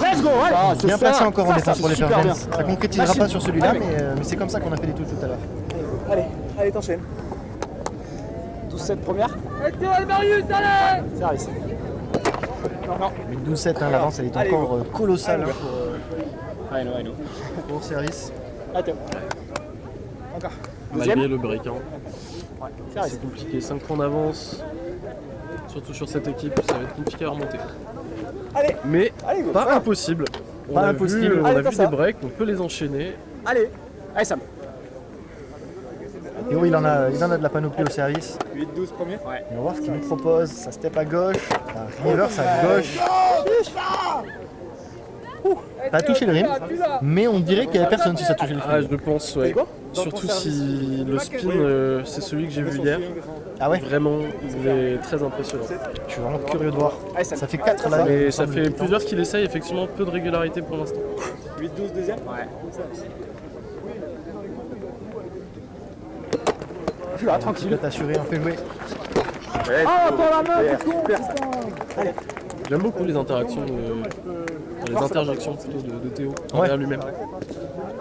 Let's go, allez.
Bien passé encore en défense pour les
super
Pearl
bien.
Dance. Ça concrétisera
Machine.
pas sur celui-là,
Allez.
mais c'est comme ça qu'on a fait les touches tout à l'heure.
Allez, t'enchaînes. 12-7 première. Service. Non.
Mais 12-7, hein, l'avance elle est
Allez,
encore colossale
Allez,
hein,
I know.
pour service.
Attends. Encore.
Malgré
Deuxième.
le break. Hein.
Ouais, service.
C'est compliqué, 5 points d'avance. Surtout sur cette équipe, ça va être compliqué à remonter.
Allez.
Mais
Allez, go.
pas impossible. On
Pas
a
impossible.
vu, on
Allez,
a
t'as
vu
ça.
des breaks, on peut les enchaîner.
Allez, Sam.
Théo il en a de la panoplie au service.
8-12 premier. Ouais.
On va voir ce qu'il nous propose. Ça step à gauche, ça reverse à gauche. Ça a touché le rim, mais on dirait qu'il n'y avait personne si ça touchait le
Ah,
rim.
je pense, ouais.
Go.
Surtout si le spin, c'est celui que j'ai vu hier.
Ah ouais,
Vraiment, il est très impressionnant.
je suis vraiment curieux de voir.
Allez, Sam.
Ça fait 4 là.
Mais ça fait plusieurs qu'il essaye, effectivement, peu de régularité pour l'instant.
8-12 deuxième. Ouais. Je suis là, tranquille.
Pilote assuré, on fait jouer.
Ah, pour la main, c'est con.
J'aime beaucoup les interactions, les interjections plutôt de Théo
Ouais.
envers lui-même.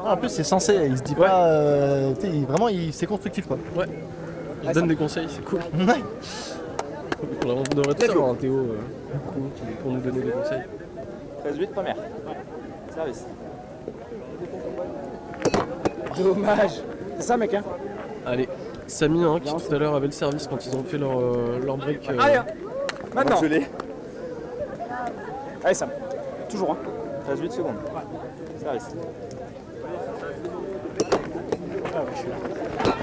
Ah, en plus c'est censé, il se dit pas. Tu sais, vraiment c'est constructif quoi.
Ouais. Il donne des conseils, c'est cool.
Ouais.
On devrait tous avoir un Théo pour nous donner des conseils.
13-8 première. Service.
Dommage. C'est ça, mec, hein.
Allez, Samy hein, qui tout à l'heure avait le service quand ils ont fait leur break.
Allez, hein. Maintenant.
Je l'ai.
Allez, Sam. Toujours, hein.
13-8 secondes. Service.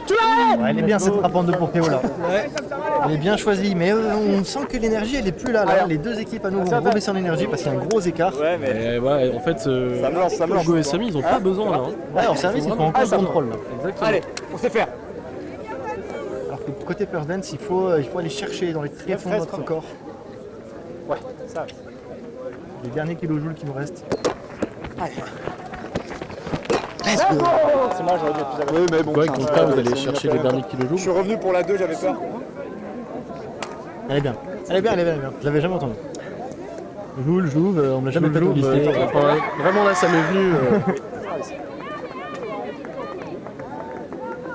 Ouais, elle est bien cette frappe en deux pour Théo là. Elle est bien choisie, mais on sent que l'énergie elle est plus là. Les deux équipes à nouveau vont rebaisser en énergie parce qu'il y a un gros écard.
Ouais, mais
Et ouais, en fait,
ça me lance, ça me lance.
Hugo et Samy, ils ont pas besoin là. Hein.
Ouais, en service ils font encore le contrôle là.
Exactement.
Allez, on sait faire.
Alors que côté Pearl Dance, il faut aller chercher dans les tréfonds de notre corps
Ouais, ça.
les derniers kilojoules qui nous restent.
C'est moi, j'aurais dû être plus à
Oui, mais bon.
Ouais,
c'est un
contre
stade,
vous allez
c'est
chercher
une
les
affaire.
derniers kilojoules.
Je suis revenu pour la 2, j'avais peur.
Elle est bien, elle est bien, elle est bien, elle est bien. Je l'avais jamais entendu. Joule, on me l'a jamais fait
Joue,
publicité.
enfin, vraiment là, ça m'est venu.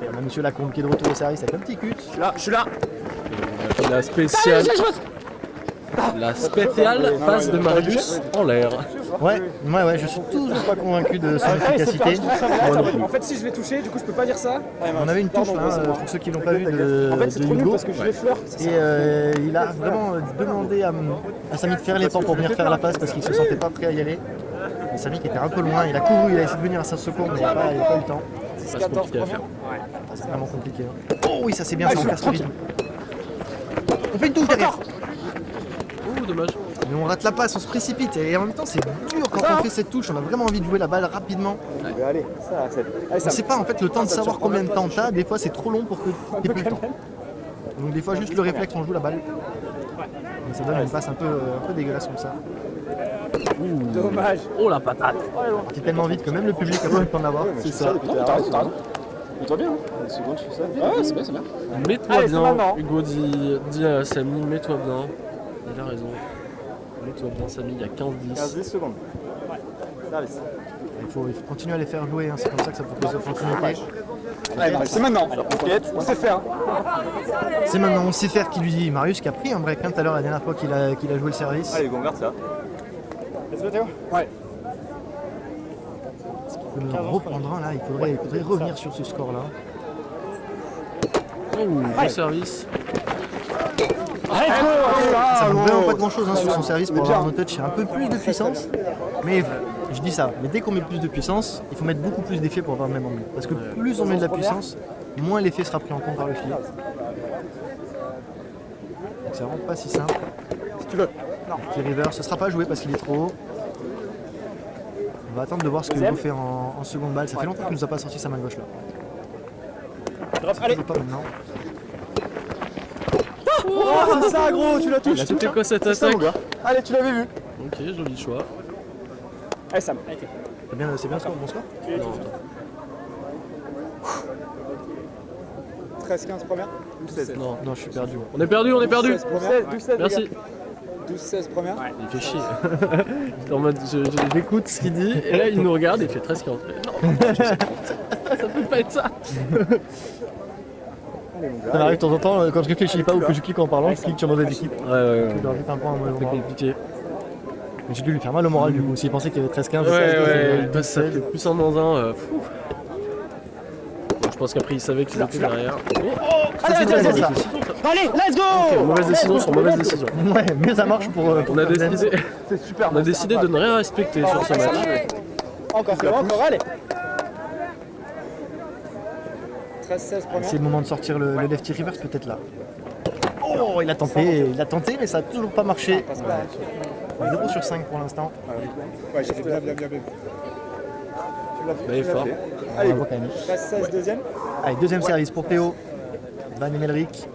Et on a Monsieur Lacombe qui est de retour au service avec un petit cut.
Je suis là.
La spéciale. La spéciale passe de Marius en l'air.
Ouais, je suis toujours pas convaincu de son efficacité.
En fait, si je l'ai touché, du coup, je peux pas dire ça.
On avait une touche là, pour ceux qui l'ont pas vu, de
En fait, c'est trop nul
Hugo.
parce que je l'effleure.
Et il a vraiment demandé à Samy de faire l'effort pour venir faire la passe parce qu'il se sentait pas prêt à y aller. Et Samy qui était un peu loin, il a couru, il a essayé de venir à sa secours, mais il n'a pas eu le temps.
Ça, c'est compliqué à faire.
C'est vraiment compliqué. Hein. Oh oui, ça c'est bien, ça on casse le rythme. On fait une touche derrière.
Oh, dommage.
Mais on rate la passe, on se précipite. Et en même temps, c'est dur quand on fait cette touche. On a vraiment envie de jouer la balle rapidement.
Mais allez, ça, c'est.
On sait pas en fait le temps de savoir combien de temps t'as. Des fois, c'est trop long pour que t'aies plus le temps. Donc des fois, juste le réflexe, on joue la balle. Mais ça donne une passe un peu dégueulasse comme ça.
Dommage.
Oh la patate.
C'est tellement vite que même le public a pas le temps d'avoir.
C'est ça.
T'as raison.
Mets-toi bien. Une seconde, je fais ça.
Ouais, c'est bien, c'est bien.
Mets-toi
Allez, c'est
bien.
maintenant.
Hugo dit à Samy, mets-toi bien. Il a raison. Mets-toi bien, Samy, il y a 15-10.
15-10 secondes. Service.
Il faut continuer à les faire jouer. Hein. C'est comme ça que ça propose l'opportunité.
Allez, c'est maintenant. On sait faire.
C'est maintenant, on sait faire qui lui dit Marius qui a pris un break hein, tout à l'heure la dernière fois qu'il a joué le service.
Allez, on garde ça.
Laisse-le, Théo. Ouais.
Il faut le reprendre un, là, il faudrait revenir sur ce score là.
Oh, bon service.
Ça ne vraiment pas grand chose sur son service pour avoir un touch, un peu plus de puissance. Mais je dis ça, mais dès qu'on met plus de puissance, il faut mettre beaucoup plus d'effets pour avoir le même angle. Parce que plus on met de la puissance, moins l'effet sera pris en compte par le filet. Donc c'est vraiment pas si simple.
Si tu veux.
Petit river, ce sera pas joué parce qu'il est trop haut. On va attendre de voir ce que Hugo fait en seconde balle. Ça fait longtemps qu'il nous a pas sorti sa main gauche là.
Allez.
Pas maintenant.
Oh, c'est ça, gros, tu l'as touché.
C'était quoi cette
C'est ça,
attaque?
mon gars. Allez, tu l'avais vu.
Ok, joli choix.
Allez, Sam. Allez,
C'est bien ce bon score.
Non,
13-15 première.
non, je suis perdu. On est perdu.
12-16 première.
Merci.
12-16 première.
Il fait chier. En mode, j'écoute ce qu'il dit, et là il nous regarde et il fait 13-15. Non, ça peut pas être ça.
Ça m'arrive de temps en temps quand je réfléchis pas ou que je clique en parlant, je clique sur mauvaise équipe.
Ouais.
Je dois vite un point à mauvais
C'est
moral.
compliqué.
Mais j'ai dû lui faire mal au moral du coup. S'il pensait qu'il y avait 13-15,
Ouais, ça fait plus 1 dans 1. Je pense qu'après il savait qu'il était derrière.
c'est ça.
Allez, let's go.
Ok, mauvaise décision sur mauvaise décision.
Ouais, mais ça marche pour.
On a décidé de ne rien respecter sur ce match.
Encore, allez. 13-16 première.
C'est le moment de sortir le lefty reverse peut-être là. Oh, il a tenté, mais ça a toujours pas marché. 0 sur 5 pour l'instant.
Ouais, j'ai fait bien.
Il est fort.
On voit quand même.
13-16 deuxième.
Allez, deuxième service pour Théo. Van Emelric.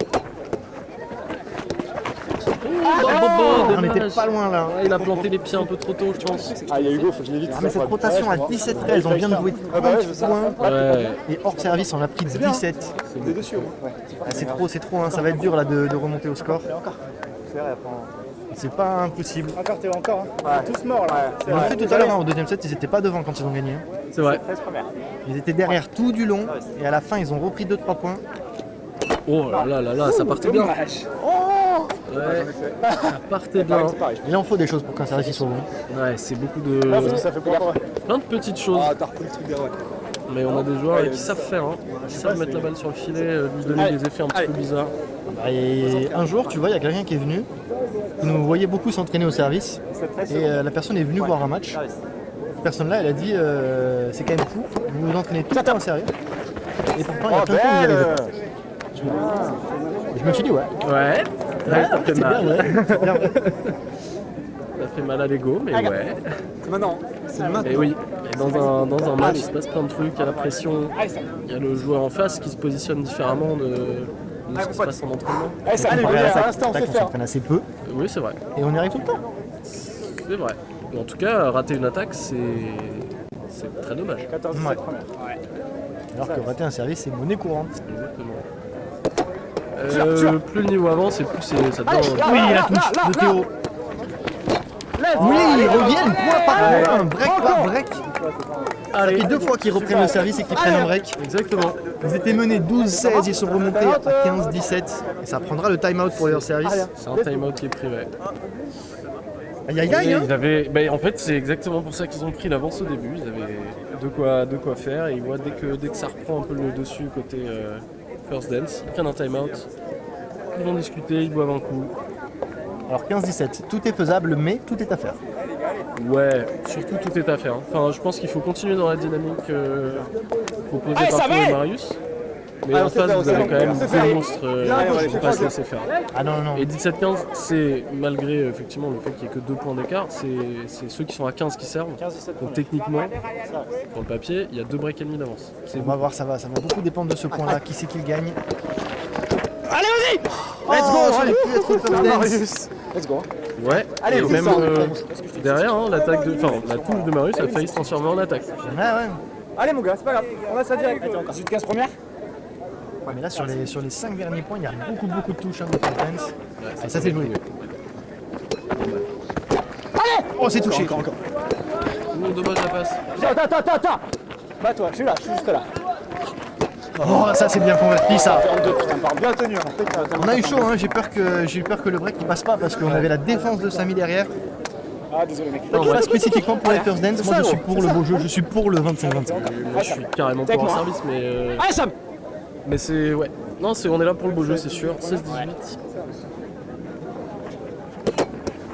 On était pas loin là.
Il a planté les pieds un peu trop tôt, je pense.
Ah, il y a Hugo, faut que je l'évite.
Ah, mais cette rotation à 17-13, on vient de jouer 30 points.
Ouais.
Et hors service, on a pris 17.
Des dessus au moins.
Ah, c'est trop, hein. Ça va être dur là de remonter au score. C'est pas impossible.
Encore Théo, encore. Hein. Tous morts là.
On l'a fait tout à l'heure, hein, au deuxième set, ils étaient pas devant quand ils ont gagné. Hein.
C'est vrai.
Ils étaient derrière tout du long et à la fin ils ont repris 2-3 points.
Oh là, ça partait bien. Ouais, ça partait bien.
Il en faut des choses pour qu'un service soit bon.
Ouais, c'est beaucoup de.
Ça fait quoi?
Plein de petites choses.
Ah, t'as repris le truc derrière.
Mais on a des joueurs qui savent faire, hein. Qui savent mettre la balle sur le filet, lui donner des effets un petit peu bizarres.
Et un jour, tu vois, il y a quelqu'un qui est venu. Il nous voyait beaucoup s'entraîner au service. Et la personne est venue voir un match. Cette personne-là, elle a dit c'est quand même fou, vous vous entraînez tout le temps au sérieux. Et pourtant, il y a plein de fois où vous n'y arrivez pas. Je me suis dit, ouais.
Ouais, ça fait
C'est bien,
mal.
ouais.
Ça fait mal à l'ego, mais ouais.
C'est maintenant. C'est maintenant.
Et oui, et dans un match, il se passe plein de trucs, il y a la pression, il y a le joueur en face qui se positionne différemment de ce qui se passe en entraînement.
Allez, à l'instant, on
Là,
sait
on
faire.
s'entraîne assez peu
Oui, c'est vrai,
et on y arrive tout le temps.
c'est vrai. Mais en tout cas, rater une attaque, c'est très dommage.
14
Ouais.
première.
Alors que rater un service, c'est monnaie courante.
Exactement. Plus le niveau avance et plus ça devient...
Oui, la touche de Théo. Oui, ils reviennent point par point, un break par break. Ça fait 2 fois qu'ils reprennent le service et qu'ils prennent un break.
Exactement.
Ils étaient menés 12-16, ils sont remontés à 15-17. Et ça prendra le time-out pour leur service.
C'est un time-out qui est pris, ouais.
Aïe aïe aïe, hein.
Ils avaient, en fait, c'est exactement pour ça qu'ils ont pris l'avance au début. Ils avaient de quoi faire et ils voient dès que ça reprend un peu le dessus côté First Dance, ils prennent un time-out, ils vont discuter, ils boivent un coup.
Alors 15-17, tout est faisable, mais tout est à faire.
Ouais, surtout tout est à faire. Hein. Enfin, je pense qu'il faut continuer dans la dynamique proposée par Théo et Marius. Mais en face, vous avez quand même deux monstres qui ne vont pas se laisser faire.
Ah non, non, non.
Et 17-15, c'est malgré effectivement le fait qu'il n'y ait que 2 points d'écart, c'est ceux qui sont à 15 qui servent. Donc techniquement, pour le papier, il y a 2 breaks et demi d'avance.
On va voir, ça va beaucoup dépendre de ce point-là. Qui c'est qui le gagne?
Allez, vas-y.
Let's go, ça aurait pu être First Dance.
Let's go.
Ouais,
Allez,
et
on
même
sort.
derrière, hein, la touche de Marius a failli se transformer en attaque.
Ouais, ouais.
Allez, mon gars, c'est pas grave. On a ça direct. 18-15 première.
Ouais, mais là, sur les 5 derniers points, il y a beaucoup de touches hein, de First Dance. Et ça, c'est joli. Oh, c'est touché.
Encore.
Dommage la passe.
Attends. Bah, toi, je suis là, je suis juste là.
Oh, ça, c'est bien converti, ça.
42, putain, par bien tenu.
On a eu chaud, hein. J'ai eu peur que le break ne passe pas parce qu'on avait la défense de Samy derrière.
Ah, désolé, mec.
Donc, pas spécifiquement pour les First Dance, moi je suis pour le beau jeu, je suis pour le 25-25.
Moi, je suis carrément pour un service, mais
Allez, Sam.
mais c'est ouais. Non, on est là pour le beau jeu, c'est sûr. 16-18.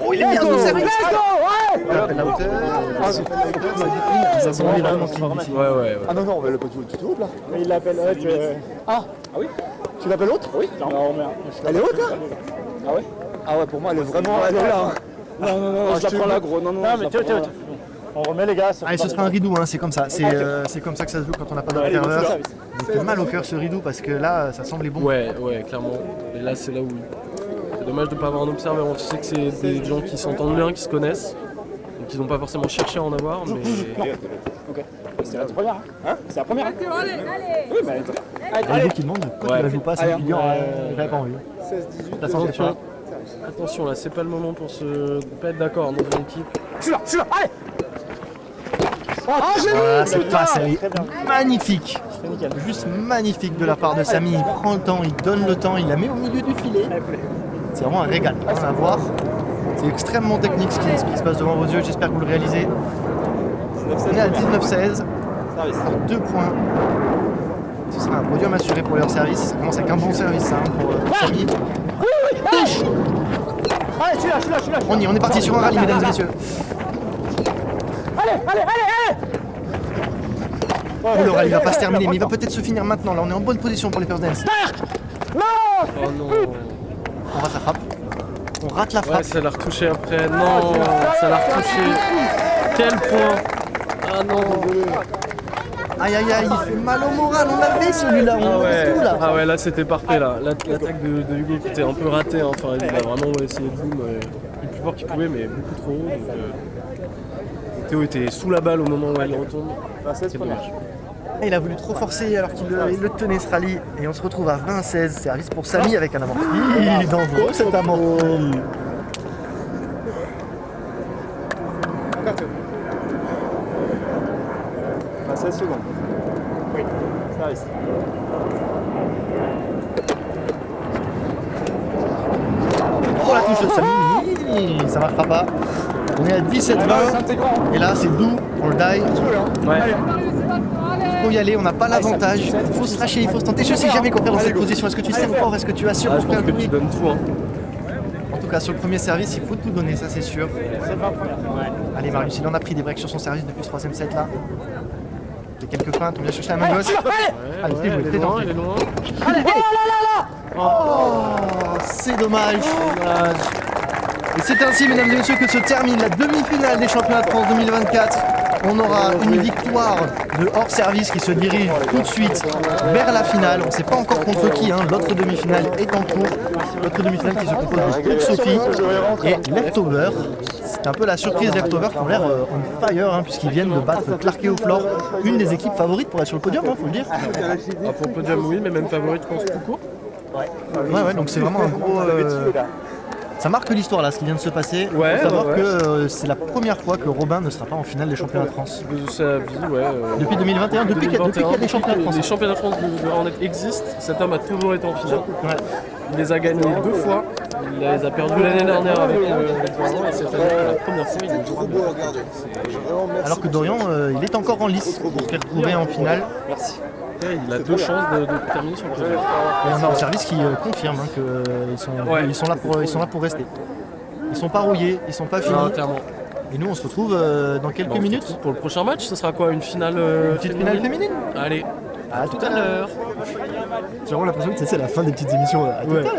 Oh, il est bien ce service.
Let's go. Ouais.
La hauteur. Ça sent vraiment clean ici.
Ouais.
Ah non, on va le pas tout haut là.
Mais il l'appelle haute.
Ah oui. Tu l'appelles haute? Oui.
Non, mais.
Elle est haute là?
Ah ouais.
Ah ouais, pour moi elle est vraiment. Elle est là. Hein.
Non, je la prends là, gros. Non, mais tiens. On remet les gars.
Allez, ce sera un ridou, hein, c'est comme ça. C'est comme ça que ça se joue quand on n'a pas d'observeur. Il fait mal au cœur ce ridou parce que là, ça semble bon.
Ouais, clairement. Et là, c'est là où c'est dommage de ne pas avoir un observateur. Tu sais que c'est des gens qui s'entendent bien, qui se connaissent, donc ils n'ont pas forcément cherché à en avoir, mais
Ok. C'est la première, hein. C'est la première. Oui, mais
Il y a qui demande pourquoi tu la joues pas, c'est Julien, j'avais pas envie.
16-18.
Attention là, c'est pas le moment pour se pas être d'accord dans une équipe.
Je suis là, allez.
Voilà, cette passe, elle est magnifique. Juste magnifique de la part de Samy. Il prend le temps, il donne le temps, il la met au milieu du filet. C'est vraiment un régal à voir. C'est extrêmement technique ce qui se passe devant vos yeux. J'espère que vous le réalisez. On est à 19-16. Pour 2 points. Ce sera un podium assuré pour leur service. Ça commence avec un bon service hein, pour Samy. Touche.
Allez, je suis là.
On est parti sur un rallye, mesdames et messieurs.
Allez.
Oh, le rallye va pas se terminer, mais il va peut-être se finir maintenant. Là, on est en bonne position pour les first dance.
Oh non.
On rate la frappe. On rate la frappe.
Ouais, ça l'a retouché après. Non, ça l'a retouché. Quel point. Ah non.
Aïe, il fait mal au moral. On l'avait celui-là. On l'avait tout là.
Ah ouais, là c'était parfait là. L'attaque de Hugo qui était un peu ratée. Hein. Enfin, il a vraiment essayé de boom le plus fort qu'il pouvait, mais beaucoup trop haut. Donc, Théo était sous la balle au moment où elle retombe. C'est dommage.
Il a voulu trop forcer alors qu'il le tenait ce rallye. Et on se retrouve à 20-16. Service pour Samy avec un amant. Il est dangereux cet amant.
À 16 secondes. Oui. Service.
Oh la touche de Samy. Ça marchera pas. On est à 17-20. Et là c'est doux pour le die.
Ouais.
Il faut y aller, on n'a pas l'avantage. Il faut se lâcher, il faut se tenter. Je sais jamais quoi faire dans cette position. Est-ce que tu sais fort? Est-ce que tu assures?
Ah, je pense que tu donnes tout. Hein.
En tout cas, sur le premier service, il faut tout donner, ça c'est sûr. Allez, Marius, il en a pris des breaks sur son service depuis ce 3ème set là. Il y a quelques feintes, on vient chercher la main gauche. Allez, c'est joué, c'est
Il est loin.
Oh, c'est dommage. Et c'est ainsi, mesdames et messieurs, que se termine la demi-finale des championnats de France 2024. On aura une victoire de hors-service qui se dirige tout de suite vers la finale. On ne sait pas encore contre qui, hein. L'autre demi-finale est en cours. L'autre demi-finale qui se compose de Split Sophie et Leftover. C'est un peu la surprise Leftover qui ont l'air on fire hein, puisqu'ils viennent de battre Clark au floor, une des équipes favorites pour être sur le podium, faut le dire.
Ah, pour le podium, oui, mais même favorite, je pense, tout court.
Ouais, donc c'est vraiment un gros. Ça marque l'histoire là, ce qui vient de se passer. Il
Ouais,
faut savoir
ouais.
que c'est la première fois que Robin ne sera pas en finale des championnats de France.
De sa vie, ouais.
Depuis 2021, depuis qu'il y a des championnats de France.
Les championnats de France de handball existent. Cet homme a toujours été en finale.
Ouais.
Il les a gagnés 2 fois. Il les a perdus l'année dernière avec Dorian et cette année, pour la première fois, il est toujours bien.
Alors que Dorian, il est encore en lice pour se retrouver en finale.
Ouais, il a 2 chances de terminer son podium.
Et on a un service qui confirme hein, qu'ils sont là pour rester. Ils sont pas rouillés, ils sont pas finis.
Non, clairement.
Et nous on se retrouve dans quelques
Bon,
minutes.
pour le prochain match, ce sera quoi? Une finale
Une petite finale féminine.
Allez,
À tout à l'heure. J'ai vraiment l'impression que c'est la fin des petites émissions. À tout à l'heure.